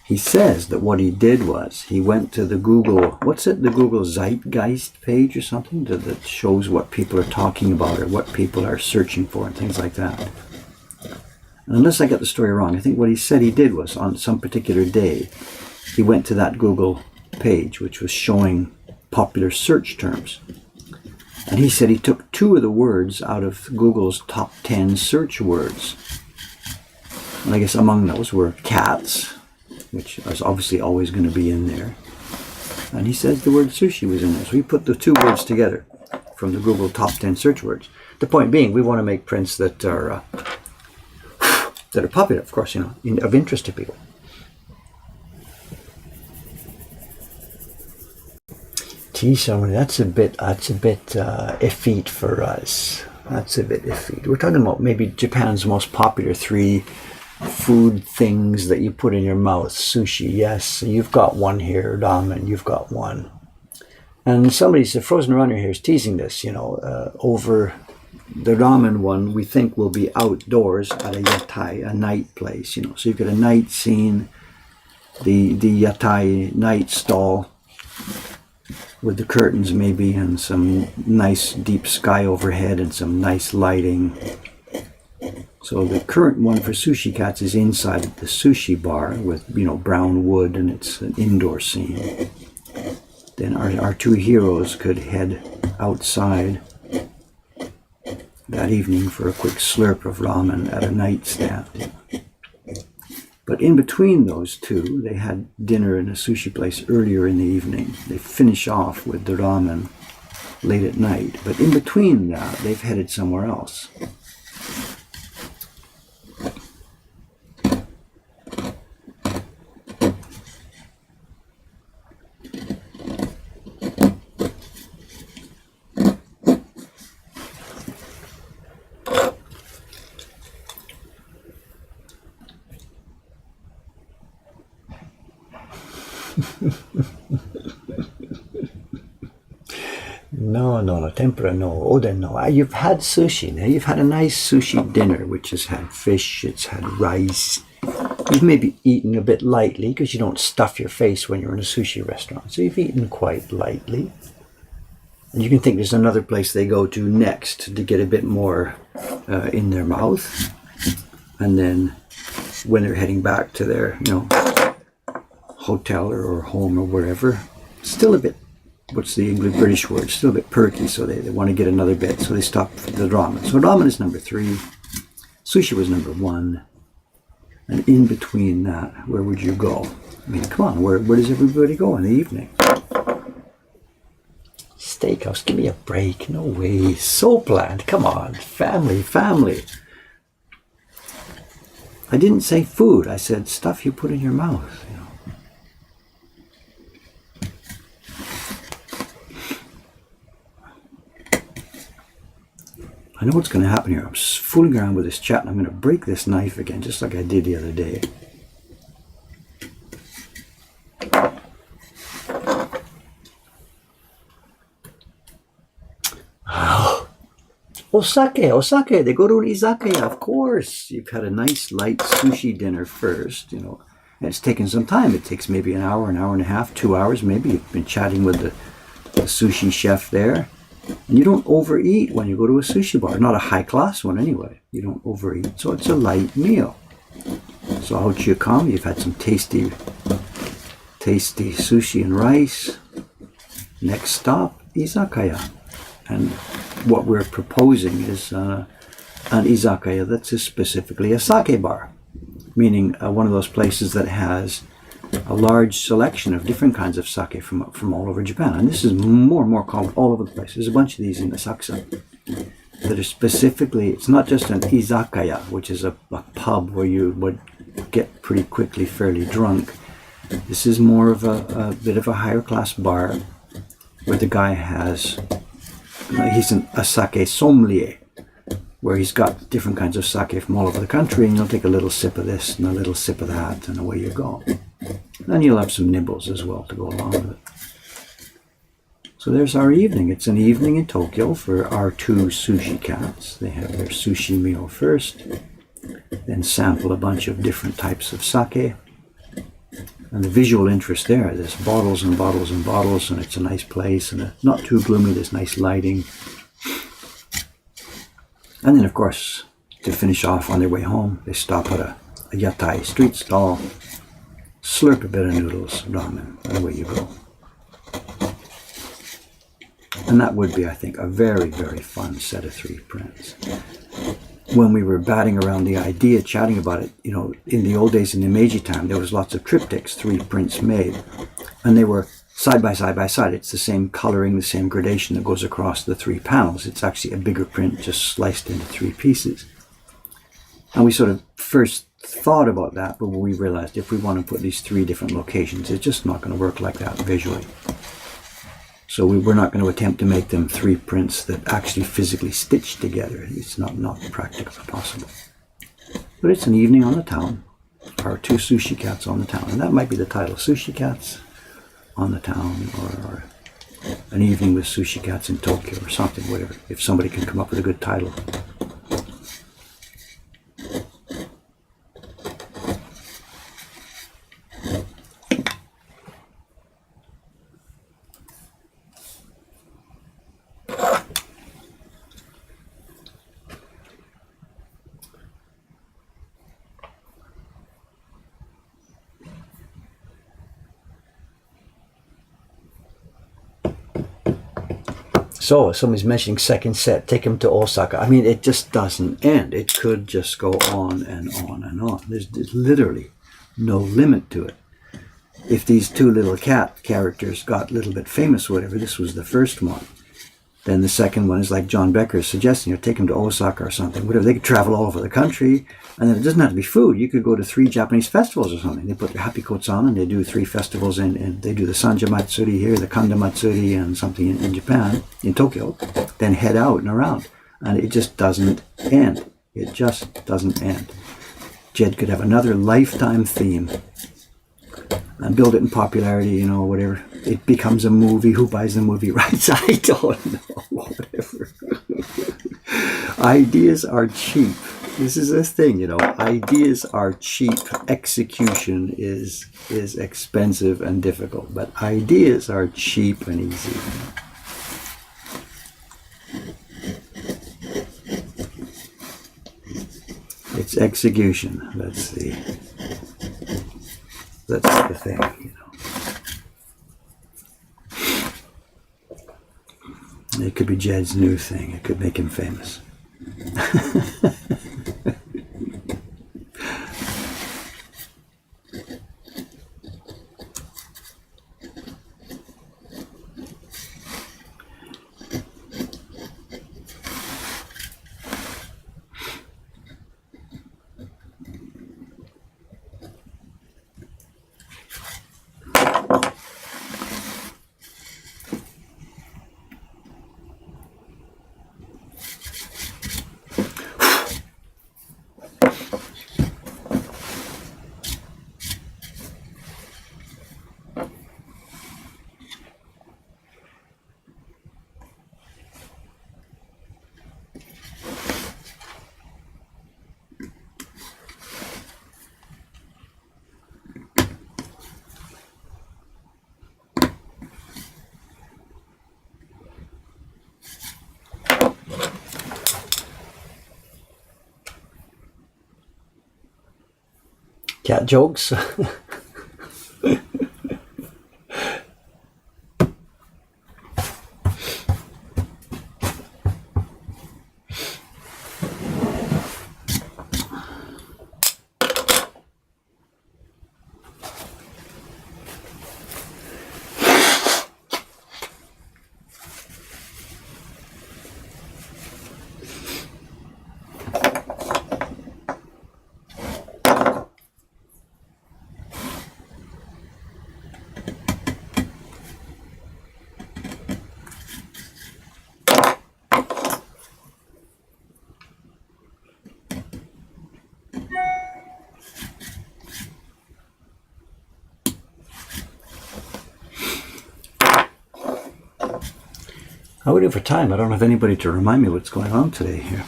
He says that what he did was he went to the Google, the Google Zeitgeist page or something that shows what people are talking about or what people are searching for and things like that. And unless I got the story wrong, I think what he said he did was on some particular day, he went to that Google page, which was showing popular search terms. And he said he took two of the words out of Google's top 10 search words. And I guess among those were cats, which is obviously always going to be in there. And he says the word sushi was in there. So he put the two words together from the Google top 10 search words. The point being, we want to make prints that are popular, of course, of interest to people. Tea-ceremony, that's a bit effete for us. That's a bit effete. We're talking about maybe Japan's most popular three food things that you put in your mouth. Sushi, yes, you've got one here. Ramen, you've got one. And somebody's, a frozen runner here is teasing this, over the ramen one we think will be outdoors at a yatai, a night place, So you've got a night scene, the yatai night stall, with the curtains maybe and some nice deep sky overhead and some nice lighting. So the current one for Sushi Cats is inside the sushi bar with brown wood, and it's an indoor scene. Then our two heroes could head outside that evening for a quick slurp of ramen at a nightstand. But in between those two, they had dinner in a sushi place earlier in the evening. They finish off with the ramen late at night. But in between that, they've headed somewhere else. No, tempura, no, oden, no. You've had sushi now. You've had a nice sushi dinner, which has had fish, it's had rice. You've maybe eaten a bit lightly because you don't stuff your face when you're in a sushi restaurant. So you've eaten quite lightly. And you can think there's another place they go to next to get a bit more in their mouth. And then when they're heading back to their, hotel or home or wherever, still a bit, what's the English British word, still a bit perky, so they want to get another bit, so they stop for the ramen. So ramen is number 3, sushi was number 1, and in between that, where would you go? I mean, come on, where does everybody go in the evening? Steakhouse, give me a break, no way, so bland, come on, family. I didn't say food, I said stuff you put in your mouth. I know what's going to happen here. I'm fooling around with this chat and I'm going to break this knife again, just like I did the other day. Osake, they go to an izakaya, of course. You've had a nice light sushi dinner first, and it's taken some time. It takes maybe an hour and a half, 2 hours maybe. You've been chatting with the sushi chef there. And you don't overeat when you go to a sushi bar. Not a high-class one anyway. You don't overeat, so it's a light meal. So out you come. You've had some tasty sushi and rice. Next stop, izakaya. And what we're proposing is an izakaya that's specifically a sake bar, meaning one of those places that has a large selection of different kinds of sake from all over Japan. And this is more and more common all over the place. There's a bunch of these in Asakusa that are specifically, it's not just an izakaya, which is a pub where you would get pretty quickly fairly drunk. This is more of a bit of a higher class bar where the guy has, he's a sake sommelier, where he's got different kinds of sake from all over the country, and you'll take a little sip of this and a little sip of that, and away you go. And you'll have some nibbles as well to go along with it. So there's our evening. It's an evening in Tokyo for our two sushi cats. They have their sushi meal first, then sample a bunch of different types of sake. And the visual interest there's bottles and bottles and bottles, and it's a nice place, and not too gloomy, there's nice lighting. And then, of course, to finish off on their way home, they stop at a yatai street stall, slurp a bit of noodles, ramen, and away you go. And that would be, I think, a very, very fun set of 3 prints. When we were batting around the idea, chatting about it, in the old days in the Meiji time, there was lots of triptychs, 3 prints made, and they were side by side by side. It's the same coloring, the same gradation that goes across the 3 panels. It's actually a bigger print just sliced into 3 pieces. And we sort of first thought about that, but we realized if we want to put these 3 different locations, it's just not going to work like that visually. So we were not going to attempt to make them 3 prints that actually physically stitch together. It's not practically possible. But it's an evening on the town. Our 2 sushi cats on the town. And that might be the title, Sushi Cats on the Town, or an evening with sushi cats in Tokyo, or something, whatever. If somebody can come up with a good title. So somebody's mentioning second set, take him to Osaka. I mean, it just doesn't end. It could just go on and on and on. There's literally no limit to it. If these 2 little cat characters got a little bit famous, whatever, this was the first one. Then the second one is like John Becker is suggesting, take them to Osaka or something, whatever. They could travel all over the country, and then it doesn't have to be food. You could go to 3 Japanese festivals or something. They put their happy coats on and they do 3 festivals, and they do the Sanja Matsuri here, the Kanda Matsuri, and something in Japan, in Tokyo, then head out and around. And it just doesn't end. It just doesn't end. Jed could have another lifetime theme and build it in popularity, whatever. It becomes a movie. Who buys the movie rights? I don't know. Whatever. Ideas are cheap. This is a thing, Ideas are cheap. Execution is expensive and difficult. But ideas are cheap and easy. It's execution. That's the thing, It could be Jed's new thing. It could make him famous. got jokes. I'm waiting for time. I don't have anybody to remind me what's going on today here.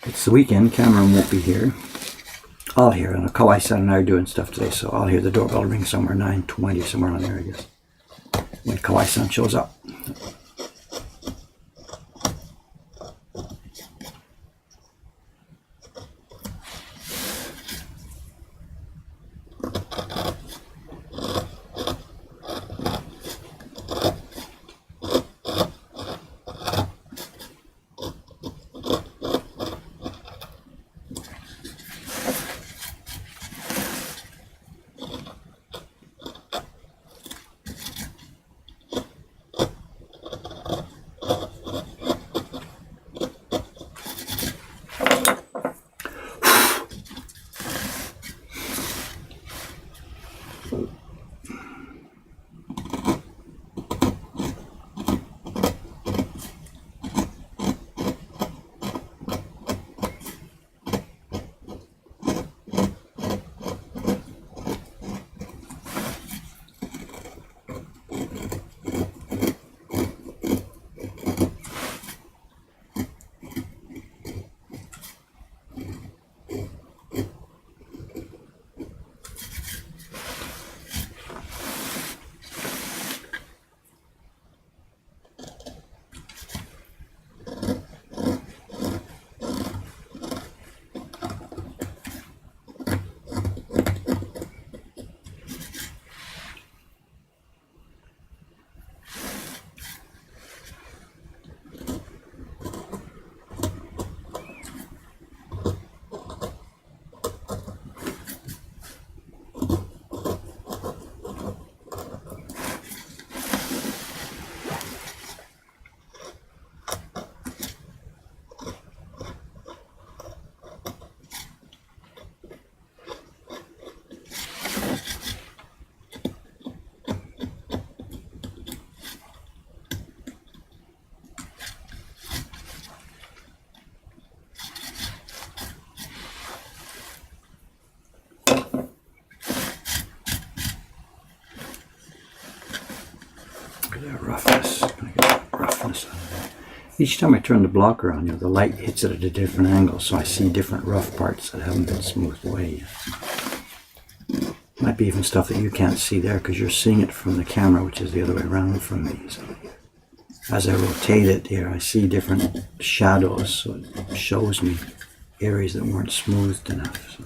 It's the weekend. Cameron won't be here. I'll hear. And Kawai-san and I are doing stuff today, so I'll hear the doorbell ring somewhere 9:20, somewhere on there, I guess, when Kawai-san shows up. Roughness out of that. Each time I turn the blocker on, the light hits it at a different angle, so I see different rough parts that haven't been smoothed away yet. Might be even stuff that you can't see there because you're seeing it from the camera, which is the other way around from me. So as I rotate it here, I see different shadows, so it shows me areas that weren't smoothed enough. So.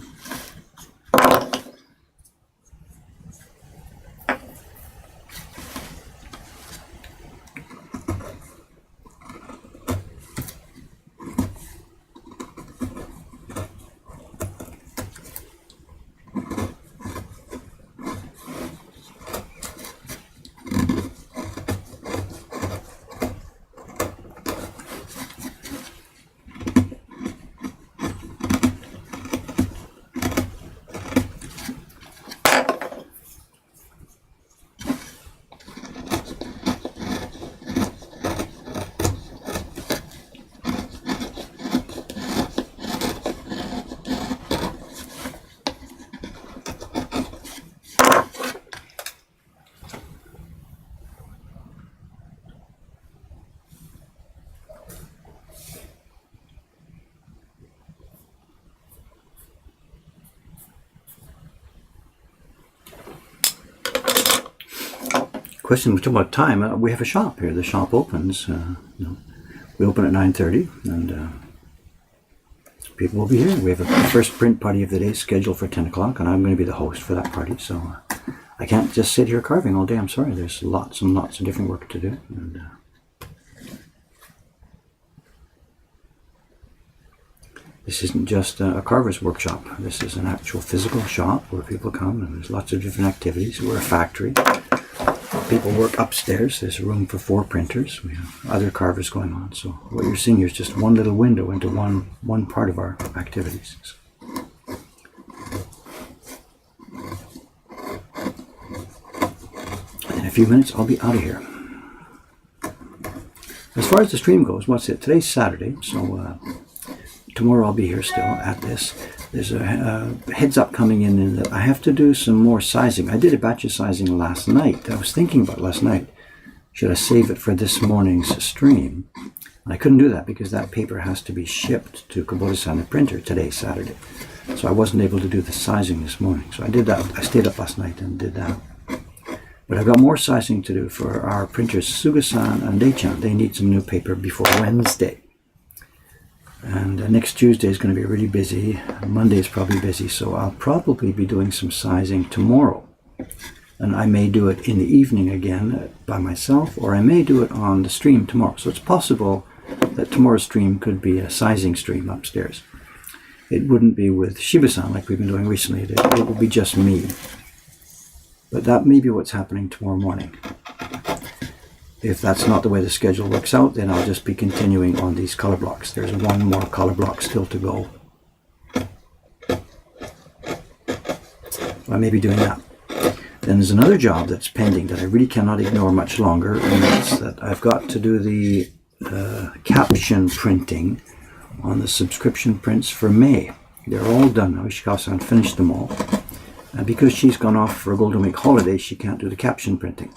Question about time. We have a shop here. The shop opens. We open at 9:30, and people will be here. We have a first print party of the day scheduled for 10 o'clock, and I'm going to be the host for that party. So I can't just sit here carving all day. I'm sorry. There's lots and lots of different work to do. And, this isn't just a carver's workshop. This is an actual physical shop where people come, and there's lots of different activities. We're a factory. People work upstairs. There's room for 4 printers. We have other carvers going on. So what you're seeing here is just one little window into one part of our activities. In a few minutes, I'll be out of here. As far as the stream goes, what's it? Today's Saturday, so tomorrow I'll be here still at this. There's a heads up coming in that I have to do some more sizing. I did a batch of sizing last night. I was thinking about last night, should I save it for this morning's stream? And I couldn't do that because that paper has to be shipped to Kubota-san, the printer, today, Saturday. So I wasn't able to do the sizing this morning. So I did that. I stayed up last night and did that. But I've got more sizing to do for our printers, Suga-san and Dei-chan. They need some new paper before Wednesday. And next Tuesday is going to be really busy. Monday is probably busy, so I'll probably be doing some sizing tomorrow. And I may do it in the evening again by myself, or I may do it on the stream tomorrow. So it's possible that tomorrow's stream could be a sizing stream upstairs. It wouldn't be with Shiba-san like we've been doing recently. It will be just me. But that may be what's happening tomorrow morning. If that's not the way the schedule works out, then I'll just be continuing on these color blocks. There's one more color block still to go. I may be doing that. Then there's another job that's pending that I really cannot ignore much longer, and that's that I've got to do the caption printing on the subscription prints for May. They're all done now. Ishikawa-san finished them all. And because she's gone off for a Golden Week holiday, she can't do the caption printing.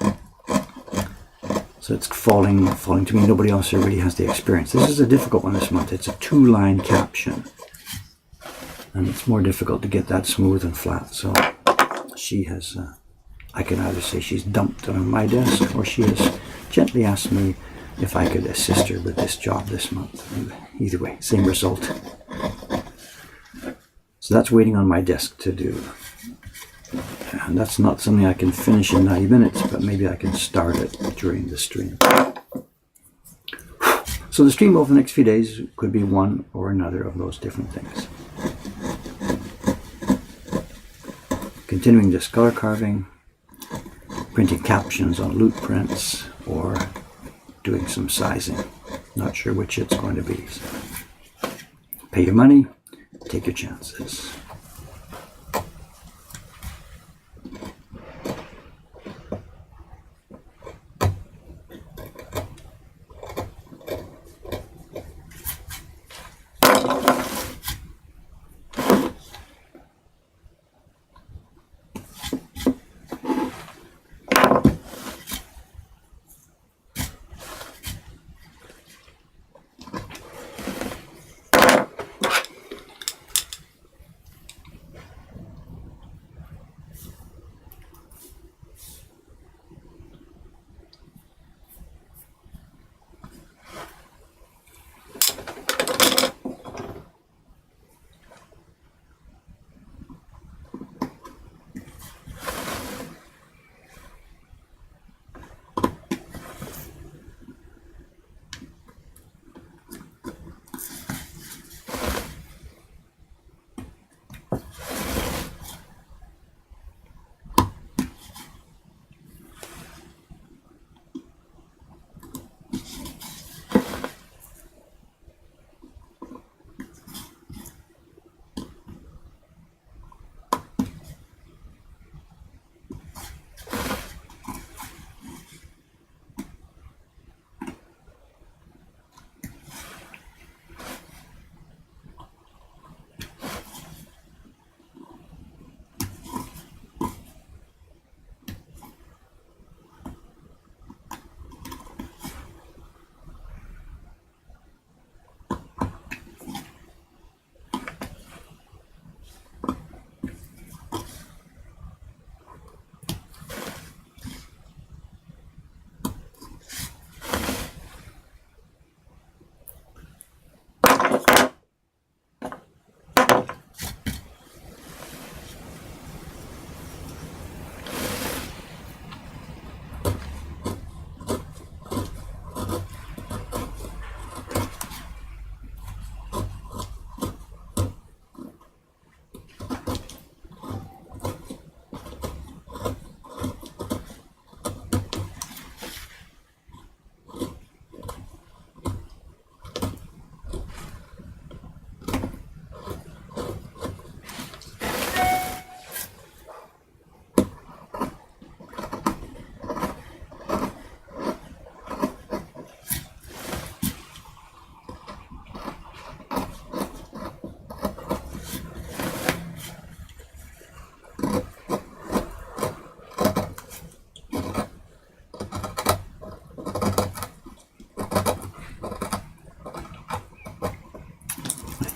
So it's falling to me. Nobody else here really has the experience. This is a difficult one this month. It's a 2-line caption. And it's more difficult to get that smooth and flat. So she has, I can either say she's dumped on my desk, or she has gently asked me if I could assist her with this job this month. And either way, same result. So that's waiting on my desk to do. And that's not something I can finish in 90 minutes, but maybe I can start it during the stream. So the stream over the next few days could be one or another of those different things. Continuing this color carving, printing captions on loot prints, or doing some sizing. Not sure which it's going to be. So pay your money, take your chances.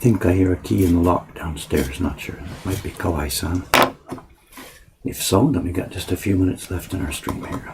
think I hear a key in the lock downstairs. Not sure. That might be Kawai-san. If so, then we got just a few minutes left in our stream here.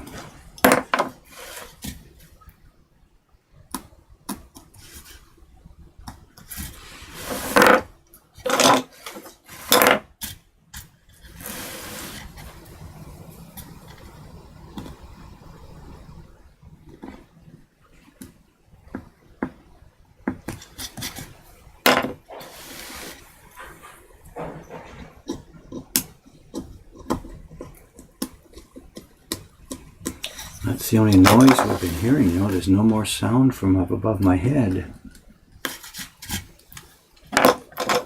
That's the only noise we've been hearing, you know, there's no more sound from up above my head.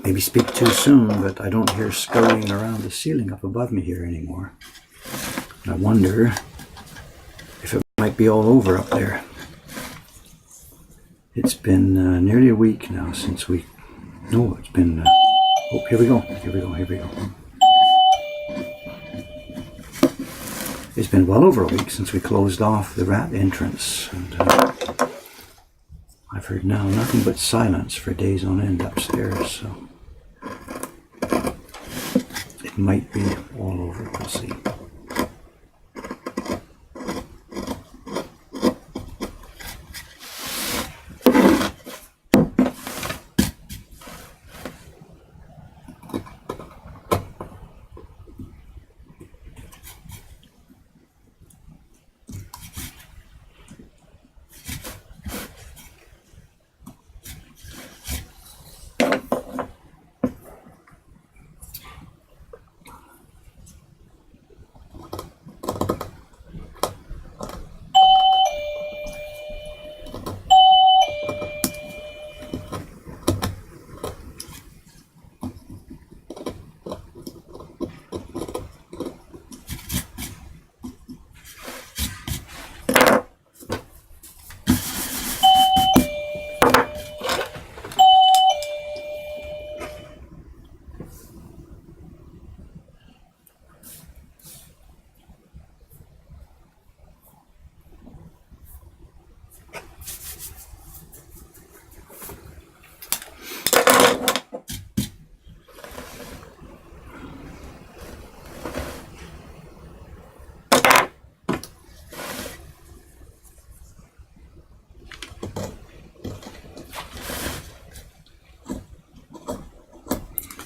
Maybe speak too soon, but I don't hear scurrying around the ceiling up above me here anymore. I wonder if it might be all over up there. It's been nearly a week now since we... No, it's been... oh, here we go. It's been well over a week since we closed off the rat entrance, and I've heard now nothing but silence for days on end upstairs, so it might be all over, we'll see.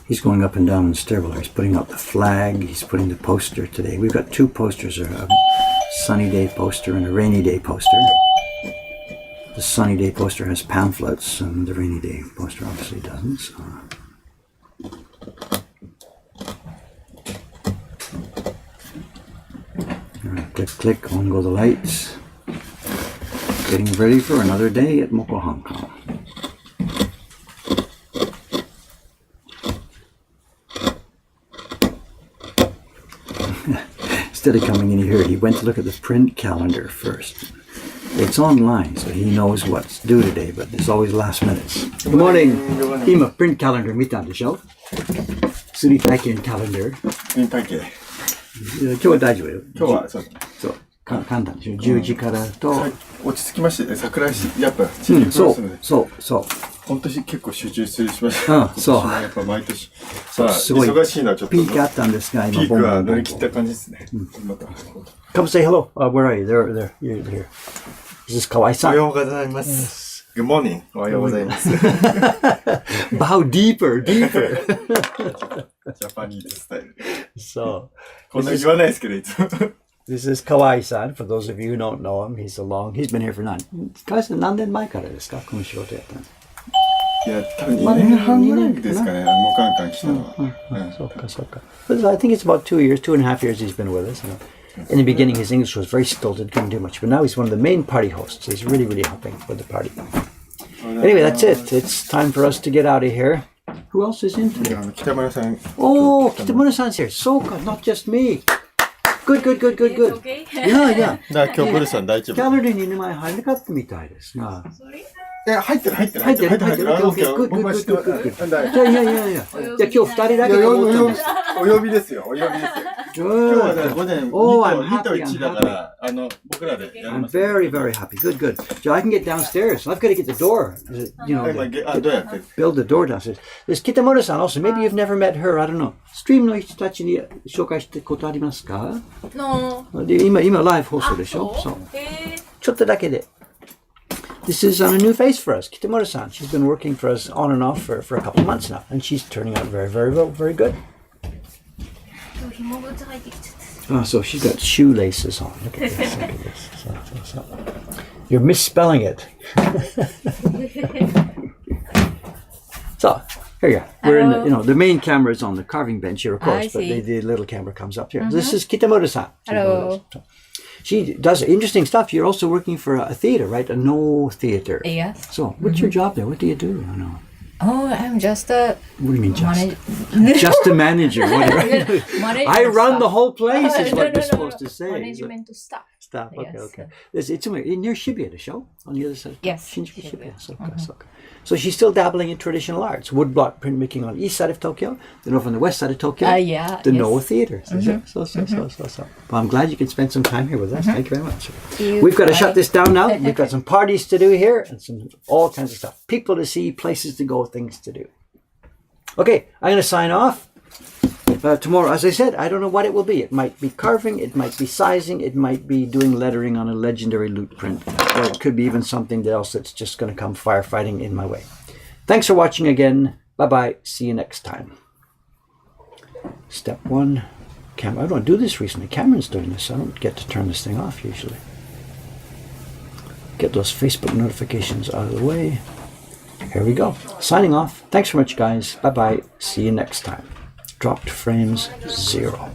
He's going up and down in the stairwell. He's putting up the flag. He's putting the poster today. We've got two posters, a sunny day poster and a rainy day poster. The sunny day poster has pamphlets and the rainy day poster obviously doesn't. So. All right, click, click, on go the lights. Getting ready for another day at Moko Hong Kong. Instead of coming in here, he went to look at the print calendar first. It's online, so he knows what's due today, but it's always last minutes. Good morning. 今、print calendar 見たんでしょ？釣り体験カレンダー。釣り体験。今日は大丈夫よ。今日はそう。簡単でしょ。10時からと。落ち着きましてね、桜井市、やっぱ地域プロスので。そう。本当に結構集中しました。そう。やっぱ毎年。さあ、すごい忙しいのはちょっと。ピークあったんですが、今ピークは乗り切った感じですね。また。Come say hello. Where are you? There. You're here. Is this Kawai-san? おはようございます。Good morning. おはようございます。Bow deeper. ジャパニーズスタイル。そう。こんな言わないですけど、いつも。This is Kawai-san. For those of you who don't know him, he's been here for Kawai-san何年前からですか？この仕事やったの。いや、多分2年半ぐらいですかね、もうカンカン来たのは。そうか。But I think it's about 2.5 years he's been with us. In the beginning, his English was very stilted, couldn't do much. But now he's one of the main party hosts. He's really, really helping with the party. Anyway, that's it. It's time for us to get out of here. Who else is in today? 北村さん。Oh, Kitamura-san's here. So, not just me. Good. Okay. Yeah. だから今日ブルさん大丈夫。キャロリーに名前入らなかったみたいですが。入ってる。入ってる。Good. じゃあ今日2人だけでお呼びですよ。今日はね、 Good. 午前 Oh, I'm 2と happy, 1 I'm だから、僕らでやり I'm ます。 very, very happy. Good, good. Joe, I can get downstairs. I've got to get the door. You はい、 know, どうやって build the door downstairs. There's Kitamura-san also. Maybe you've never met her. I don't know. Stream の人たちに紹介してことありますか？で今ライブ放送でしょ？そう。ちょっとだけで。This is a new face for us, Kitamura-san. She's been working for us on and off for a couple of months now, and she's turning out very, very, very, very good. Oh, so she's got shoelaces on. Look at this. Look at this. So. You're misspelling it. So here you are. We're in the, the main camera is on the carving bench here, of course, but the little camera comes up here. This is Kitamura-san. Hello. She does interesting stuff. You're also working for a theater, right? A No Theater. Yes. So, what's your job there? What do you do? I know. Oh, I'm just a What do you mean, just? Just a manager. I run the whole place, is what you're supposed to say. Management staff. Staff. Okay, Yes. okay. It's near Shibuya, the show on the other side. Yes, Shinjuku Shibuya. Shibuya. So she's still dabbling in traditional arts, woodblock printmaking on the east side of Tokyo, then over on the west side of Tokyo, yeah, the yes. Noah Theater. So. Well, I'm glad you could spend some time here with us. Thank you very much. You. We've got to shut this down now. We've got some parties to do here and all kinds of stuff. People to see, places to go, things to do. Okay, I'm going to sign off. Tomorrow, as I said, I don't know what it will be. It might be carving, it might be sizing, it might be doing lettering on a legendary loot print, or it could be even something else that's just going to come firefighting in my way. Thanks for watching again. Bye-bye. See you next time. Step 1. I don't do this recently. Cameron's doing this. I don't get to turn this thing off usually. Get those Facebook notifications out of the way. Here we go. Signing off. Thanks very much, guys. Bye-bye. See you next time. Dropped frames 0.